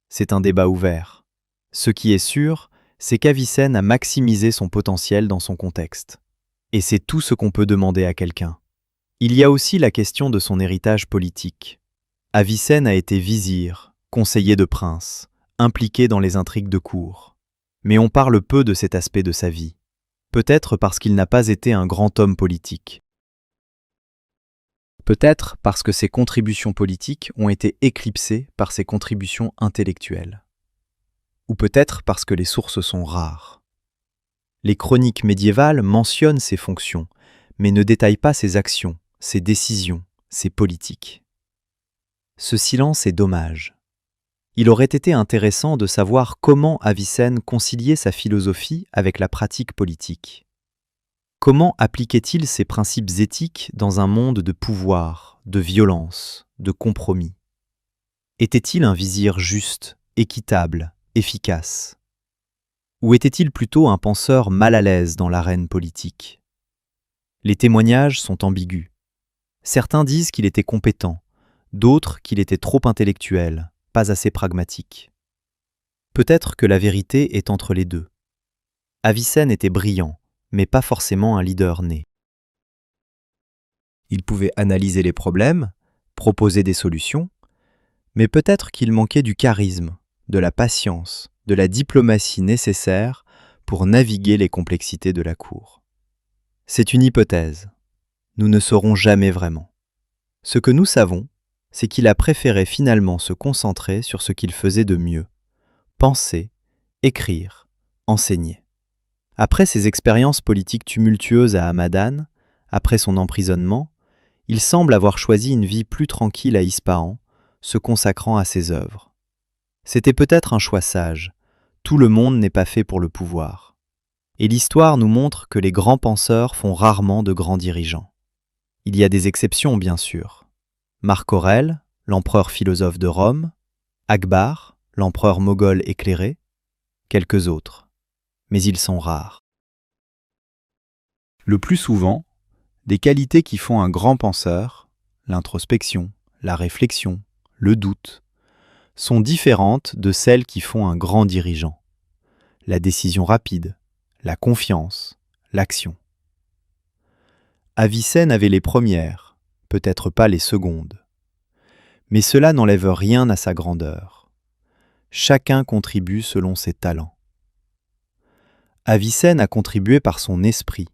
C'est un débat ouvert. Ce qui est sûr, c'est qu'Avicenne a maximisé son potentiel dans son contexte. Et c'est tout ce qu'on peut demander à quelqu'un. Il y a aussi la question de son héritage politique. Avicenne a été vizir, conseiller de prince, impliqué dans les intrigues de cour. Mais on parle peu de cet aspect de sa vie. Peut-être parce qu'il n'a pas été un grand homme politique. Peut-être parce que ses contributions politiques ont été éclipsées par ses contributions intellectuelles. Ou peut-être parce que les sources sont rares. Les chroniques médiévales mentionnent ses fonctions, mais ne détaillent pas ses actions, ses décisions, ses politiques. Ce silence est dommage. Il aurait été intéressant de savoir comment Avicenne conciliait sa philosophie avec la pratique politique. Comment appliquait-il ses principes éthiques dans un monde de pouvoir, de violence, de compromis? Était-il un vizir juste, équitable, efficace? Ou était-il plutôt un penseur mal à l'aise dans l'arène politique? Les témoignages sont ambigus. Certains disent qu'il était compétent, d'autres qu'il était trop intellectuel, pas assez pragmatique. Peut-être que la vérité est entre les deux. Avicenne était brillant, mais pas forcément un leader né. Il pouvait analyser les problèmes, proposer des solutions, mais peut-être qu'il manquait du charisme, de la patience, de la diplomatie nécessaire pour naviguer les complexités de la cour. C'est une hypothèse. Nous ne saurons jamais vraiment. Ce que nous savons, c'est qu'il a préféré finalement se concentrer sur ce qu'il faisait de mieux: penser, écrire, enseigner. Après ses expériences politiques tumultueuses à Hamadan, après son emprisonnement, il semble avoir choisi une vie plus tranquille à Ispahan, se consacrant à ses œuvres. C'était peut-être un choix sage. Tout le monde n'est pas fait pour le pouvoir. Et l'histoire nous montre que les grands penseurs font rarement de grands dirigeants. Il y a des exceptions, bien sûr. Marc Aurèle, l'empereur philosophe de Rome, Akbar, l'empereur moghol éclairé, quelques autres. Mais ils sont rares. Le plus souvent, des qualités qui font un grand penseur, l'introspection, la réflexion, le doute, sont différentes de celles qui font un grand dirigeant. La décision rapide, la confiance, l'action. Avicenne avait les premières, peut-être pas les secondes. Mais cela n'enlève rien à sa grandeur. Chacun contribue selon ses talents. Avicenne a contribué par son esprit,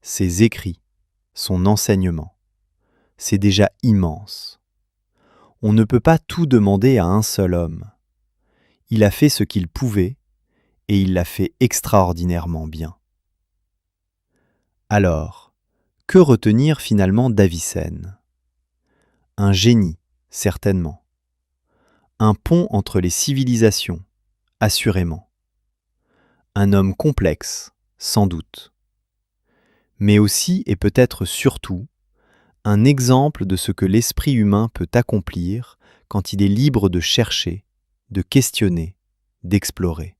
ses écrits, son enseignement. C'est déjà immense. On ne peut pas tout demander à un seul homme. Il a fait ce qu'il pouvait, et il l'a fait extraordinairement bien. Alors, que retenir finalement d'Avicenne? Un génie, certainement. Un pont entre les civilisations, assurément. Un homme complexe, sans doute. Mais aussi, et peut-être surtout, un exemple de ce que l'esprit humain peut accomplir quand il est libre de chercher, de questionner, d'explorer.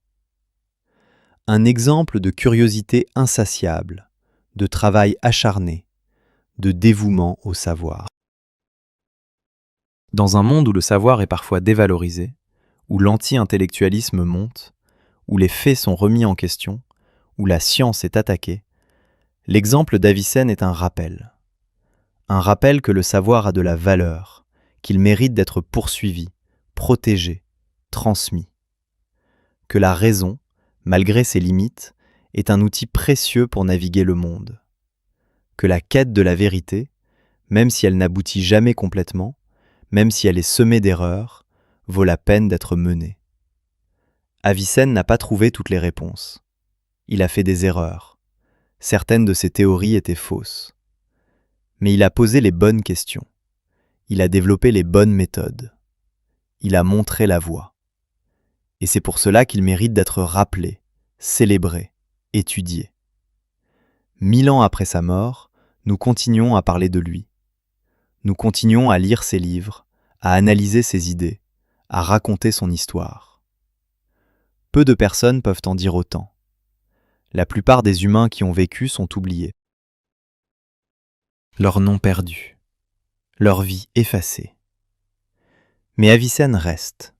Un exemple de curiosité insatiable, de travail acharné, de dévouement au savoir. Dans un monde où le savoir est parfois dévalorisé, où l'anti-intellectualisme monte, où les faits sont remis en question, où la science est attaquée, l'exemple d'Avicenne est un rappel. Un rappel que le savoir a de la valeur, qu'il mérite d'être poursuivi, protégé, transmis. Que la raison, malgré ses limites, est un outil précieux pour naviguer le monde. Que la quête de la vérité, même si elle n'aboutit jamais complètement, même si elle est semée d'erreurs, vaut la peine d'être menée. Avicenne n'a pas trouvé toutes les réponses. Il a fait des erreurs. Certaines de ses théories étaient fausses. Mais il a posé les bonnes questions. Il a développé les bonnes méthodes. Il a montré la voie. Et c'est pour cela qu'il mérite d'être rappelé, célébré, étudié. 1000 ans après sa mort, nous continuons à parler de lui. Nous continuons à lire ses livres, à analyser ses idées, à raconter son histoire. Peu de personnes peuvent en dire autant. La plupart des humains qui ont vécu sont oubliés. Leur nom perdu, leur vie effacée. Mais Avicenne reste.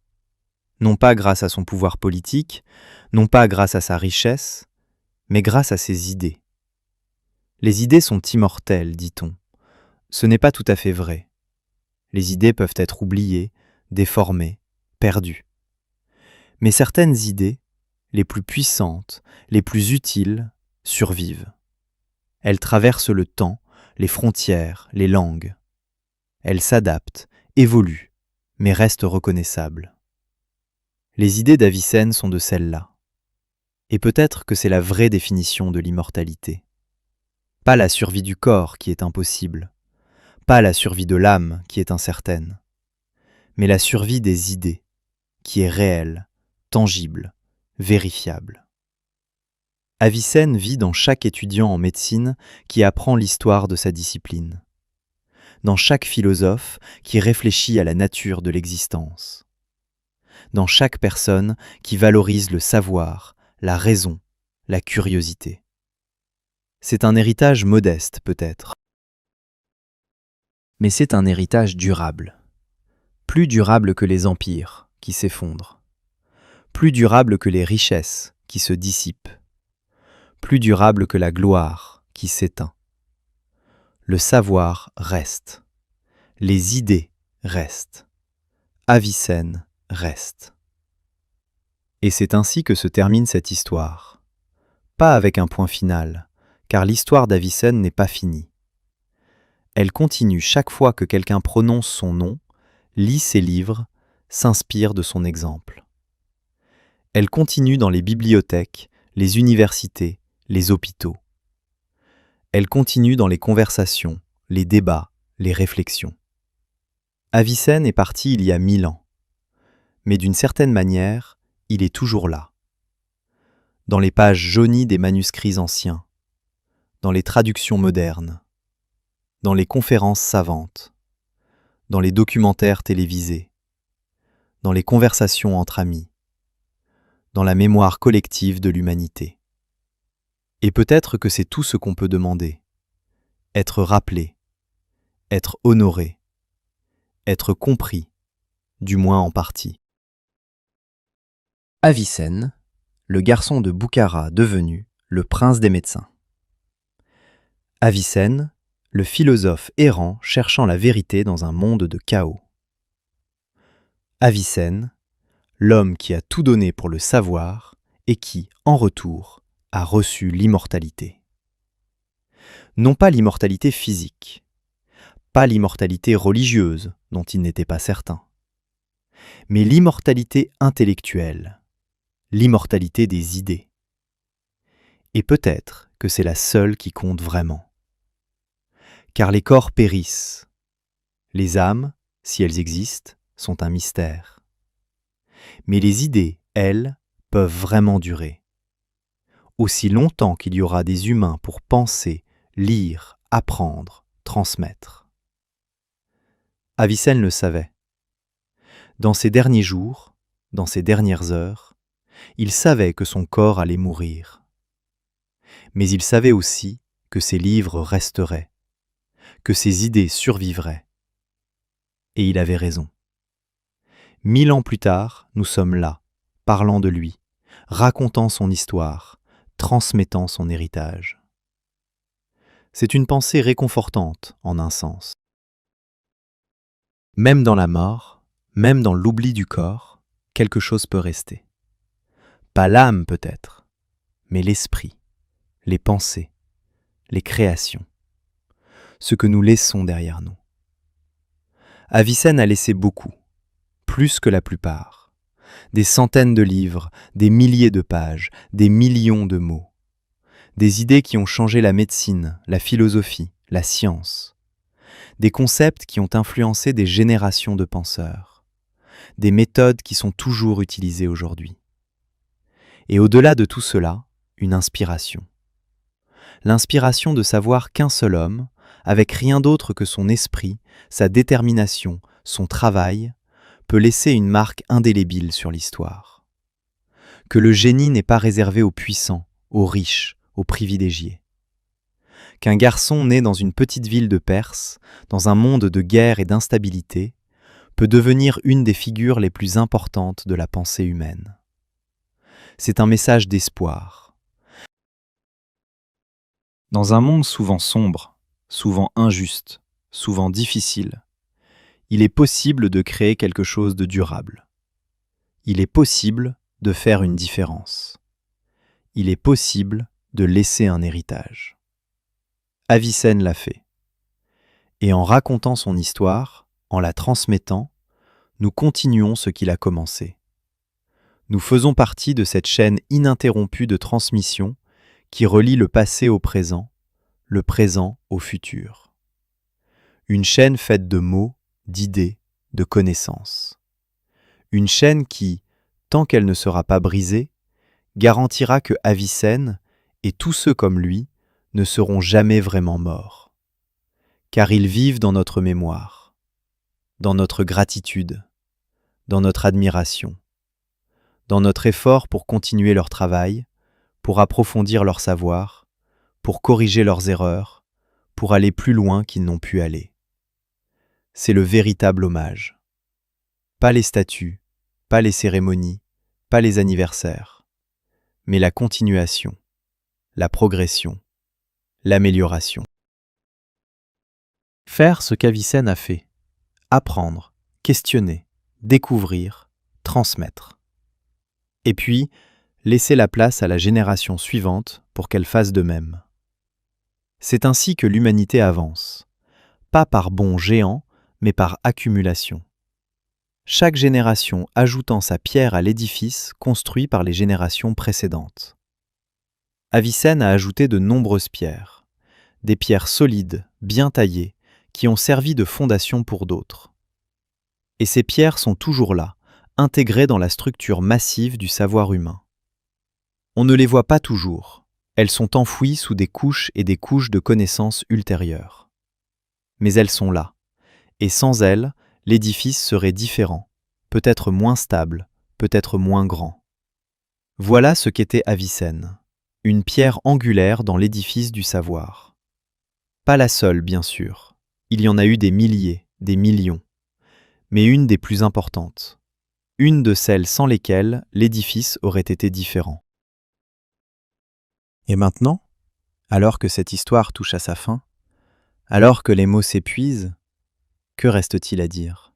Non pas grâce à son pouvoir politique, non pas grâce à sa richesse, mais grâce à ses idées. Les idées sont immortelles, dit-on. Ce n'est pas tout à fait vrai. Les idées peuvent être oubliées, déformées, perdues. Mais certaines idées, les plus puissantes, les plus utiles, survivent. Elles traversent le temps, les frontières, les langues. Elles s'adaptent, évoluent, mais restent reconnaissables. Les idées d'Avicenne sont de celles-là. Et peut-être que c'est la vraie définition de l'immortalité. Pas la survie du corps qui est impossible, pas la survie de l'âme qui est incertaine, mais la survie des idées, qui est réelle, tangible, vérifiable. Avicenne vit dans chaque étudiant en médecine qui apprend l'histoire de sa discipline, dans chaque philosophe qui réfléchit à la nature de l'existence, dans chaque personne qui valorise le savoir, la raison, la curiosité. C'est un héritage modeste, peut-être. Mais c'est un héritage durable. Plus durable que les empires qui s'effondrent. Plus durable que les richesses qui se dissipent. Plus durable que la gloire qui s'éteint. Le savoir reste. Les idées restent. Avicenne reste. Et c'est ainsi que se termine cette histoire. Pas avec un point final, car l'histoire d'Avicenne n'est pas finie. Elle continue chaque fois que quelqu'un prononce son nom, lit ses livres, s'inspire de son exemple. Elle continue dans les bibliothèques, les universités, les hôpitaux. Elle continue dans les conversations, les débats, les réflexions. Avicenne est parti il y a 1000 ans, mais d'une certaine manière, il est toujours là. Dans les pages jaunies des manuscrits anciens, dans les traductions modernes, dans les conférences savantes, dans les documentaires télévisés, dans les conversations entre amis, dans la mémoire collective de l'humanité. Et peut-être que c'est tout ce qu'on peut demander. Être rappelé, être honoré, être compris, du moins en partie. Avicenne, le garçon de Boukhara devenu le prince des médecins. Avicenne, le philosophe errant cherchant la vérité dans un monde de chaos. Avicenne, l'homme qui a tout donné pour le savoir et qui, en retour, a reçu l'immortalité. Non pas l'immortalité physique, pas l'immortalité religieuse dont il n'était pas certain, mais l'immortalité intellectuelle, l'immortalité des idées. Et peut-être que c'est la seule qui compte vraiment. Car les corps périssent. Les âmes, si elles existent, sont un mystère. Mais les idées, elles, peuvent vraiment durer. Aussi longtemps qu'il y aura des humains pour penser, lire, apprendre, transmettre. Avicenne le savait. Dans ses derniers jours, dans ses dernières heures, il savait que son corps allait mourir. Mais il savait aussi que ses livres resteraient, que ses idées survivraient. Et il avait raison. 1000 ans plus tard, nous sommes là, parlant de lui, racontant son histoire, transmettant son héritage. C'est une pensée réconfortante, en un sens. Même dans la mort, même dans l'oubli du corps, quelque chose peut rester. Pas l'âme peut-être, mais l'esprit, les pensées, les créations, ce que nous laissons derrière nous. Avicenne a laissé beaucoup, plus que la plupart. Des centaines de livres, des milliers de pages, des millions de mots. Des idées qui ont changé la médecine, la philosophie, la science. Des concepts qui ont influencé des générations de penseurs. Des méthodes qui sont toujours utilisées aujourd'hui. Et au-delà de tout cela, une inspiration. L'inspiration de savoir qu'un seul homme, avec rien d'autre que son esprit, sa détermination, son travail, peut laisser une marque indélébile sur l'histoire. Que le génie n'est pas réservé aux puissants, aux riches, aux privilégiés. Qu'un garçon né dans une petite ville de Perse, dans un monde de guerre et d'instabilité, peut devenir une des figures les plus importantes de la pensée humaine. C'est un message d'espoir. Dans un monde souvent sombre, souvent injuste, souvent difficile, il est possible de créer quelque chose de durable. Il est possible de faire une différence. Il est possible de laisser un héritage. Avicenne l'a fait. Et en racontant son histoire, en la transmettant, nous continuons ce qu'il a commencé. Nous faisons partie de cette chaîne ininterrompue de transmission qui relie le passé au présent au futur. Une chaîne faite de mots, d'idées, de connaissances. Une chaîne qui, tant qu'elle ne sera pas brisée, garantira que Avicenne et tous ceux comme lui ne seront jamais vraiment morts. Car ils vivent dans notre mémoire, dans notre gratitude, dans notre admiration, dans notre effort pour continuer leur travail, pour approfondir leur savoir, pour corriger leurs erreurs, pour aller plus loin qu'ils n'ont pu aller. C'est le véritable hommage. Pas les statues, pas les cérémonies, pas les anniversaires, mais la continuation, la progression, l'amélioration. Faire ce qu'Avicenne a fait. Apprendre, questionner, découvrir, transmettre. Et puis, laisser la place à la génération suivante pour qu'elle fasse de même. C'est ainsi que l'humanité avance, pas par bond géant, mais par accumulation. Chaque génération ajoutant sa pierre à l'édifice construit par les générations précédentes. Avicenne a ajouté de nombreuses pierres, des pierres solides, bien taillées, qui ont servi de fondation pour d'autres. Et ces pierres sont toujours là, intégrées dans la structure massive du savoir humain. On ne les voit pas toujours, elles sont enfouies sous des couches et des couches de connaissances ultérieures. Mais elles sont là, et sans elles, l'édifice serait différent, peut-être moins stable, peut-être moins grand. Voilà ce qu'était Avicenne, une pierre angulaire dans l'édifice du savoir. Pas la seule, bien sûr, il y en a eu des milliers, des millions, mais une des plus importantes, une de celles sans lesquelles l'édifice aurait été différent. Et maintenant, alors que cette histoire touche à sa fin, alors que les mots s'épuisent, que reste-t-il à dire?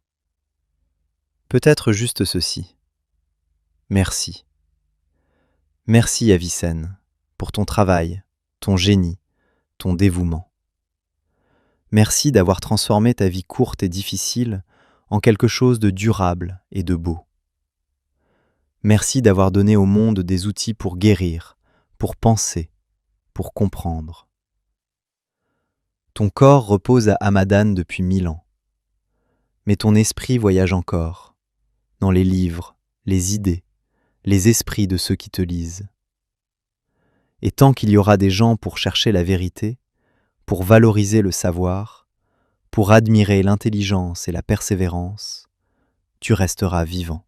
Peut-être juste ceci. Merci. Merci Avicenne, pour ton travail, ton génie, ton dévouement. Merci d'avoir transformé ta vie courte et difficile en quelque chose de durable et de beau. Merci d'avoir donné au monde des outils pour guérir, pour penser, pour comprendre. Ton corps repose à Hamadan depuis 1000 ans, mais ton esprit voyage encore, dans les livres, les idées, les esprits de ceux qui te lisent. Et tant qu'il y aura des gens pour chercher la vérité, pour valoriser le savoir, pour admirer l'intelligence et la persévérance, tu resteras vivant.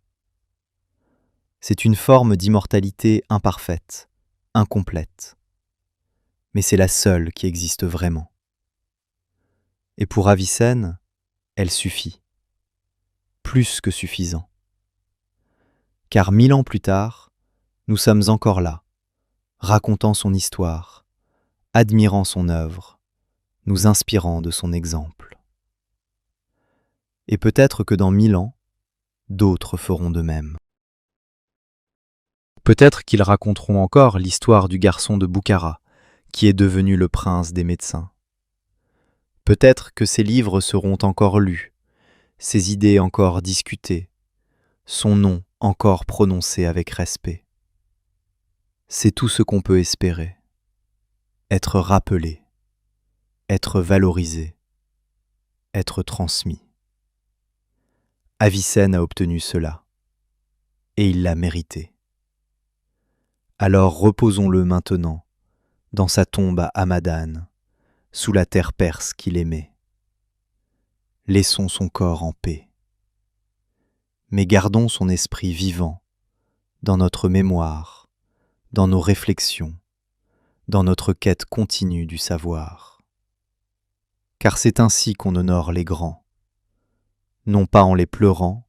C'est une forme d'immortalité imparfaite, incomplète, mais c'est la seule qui existe vraiment. Et pour Avicenne, elle suffit, plus que suffisant. Car 1000 ans plus tard, nous sommes encore là, racontant son histoire, admirant son œuvre, nous inspirant de son exemple. Et peut-être que dans 1000 ans, d'autres feront de même. Peut-être qu'ils raconteront encore l'histoire du garçon de Boukhara, qui est devenu le prince des médecins. Peut-être que ses livres seront encore lus, ses idées encore discutées, son nom encore prononcé avec respect. C'est tout ce qu'on peut espérer. Être rappelé, être valorisé, être transmis. Avicenne a obtenu cela, et il l'a mérité. Alors reposons-le maintenant, dans sa tombe à Hamadan, sous la terre perse qu'il aimait. Laissons son corps en paix. Mais gardons son esprit vivant, dans notre mémoire, dans nos réflexions, dans notre quête continue du savoir. Car c'est ainsi qu'on honore les grands, non pas en les pleurant,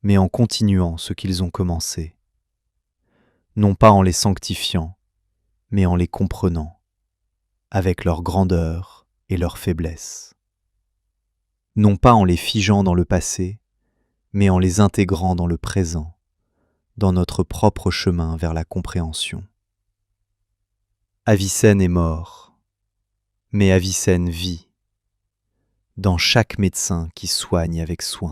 mais en continuant ce qu'ils ont commencé, non pas en les sanctifiant, mais en les comprenant, avec leur grandeur et leur faiblesse, non pas en les figeant dans le passé, mais en les intégrant dans le présent, dans notre propre chemin vers la compréhension. Avicenne est mort, mais Avicenne vit, dans chaque médecin qui soigne avec soin,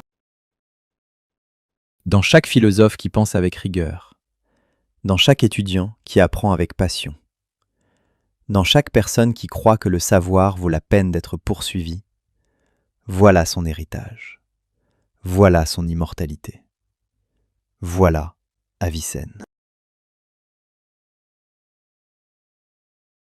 dans chaque philosophe qui pense avec rigueur, dans chaque étudiant qui apprend avec passion, dans chaque personne qui croit que le savoir vaut la peine d'être poursuivi. Voilà son héritage, voilà son immortalité. Voilà Avicenne.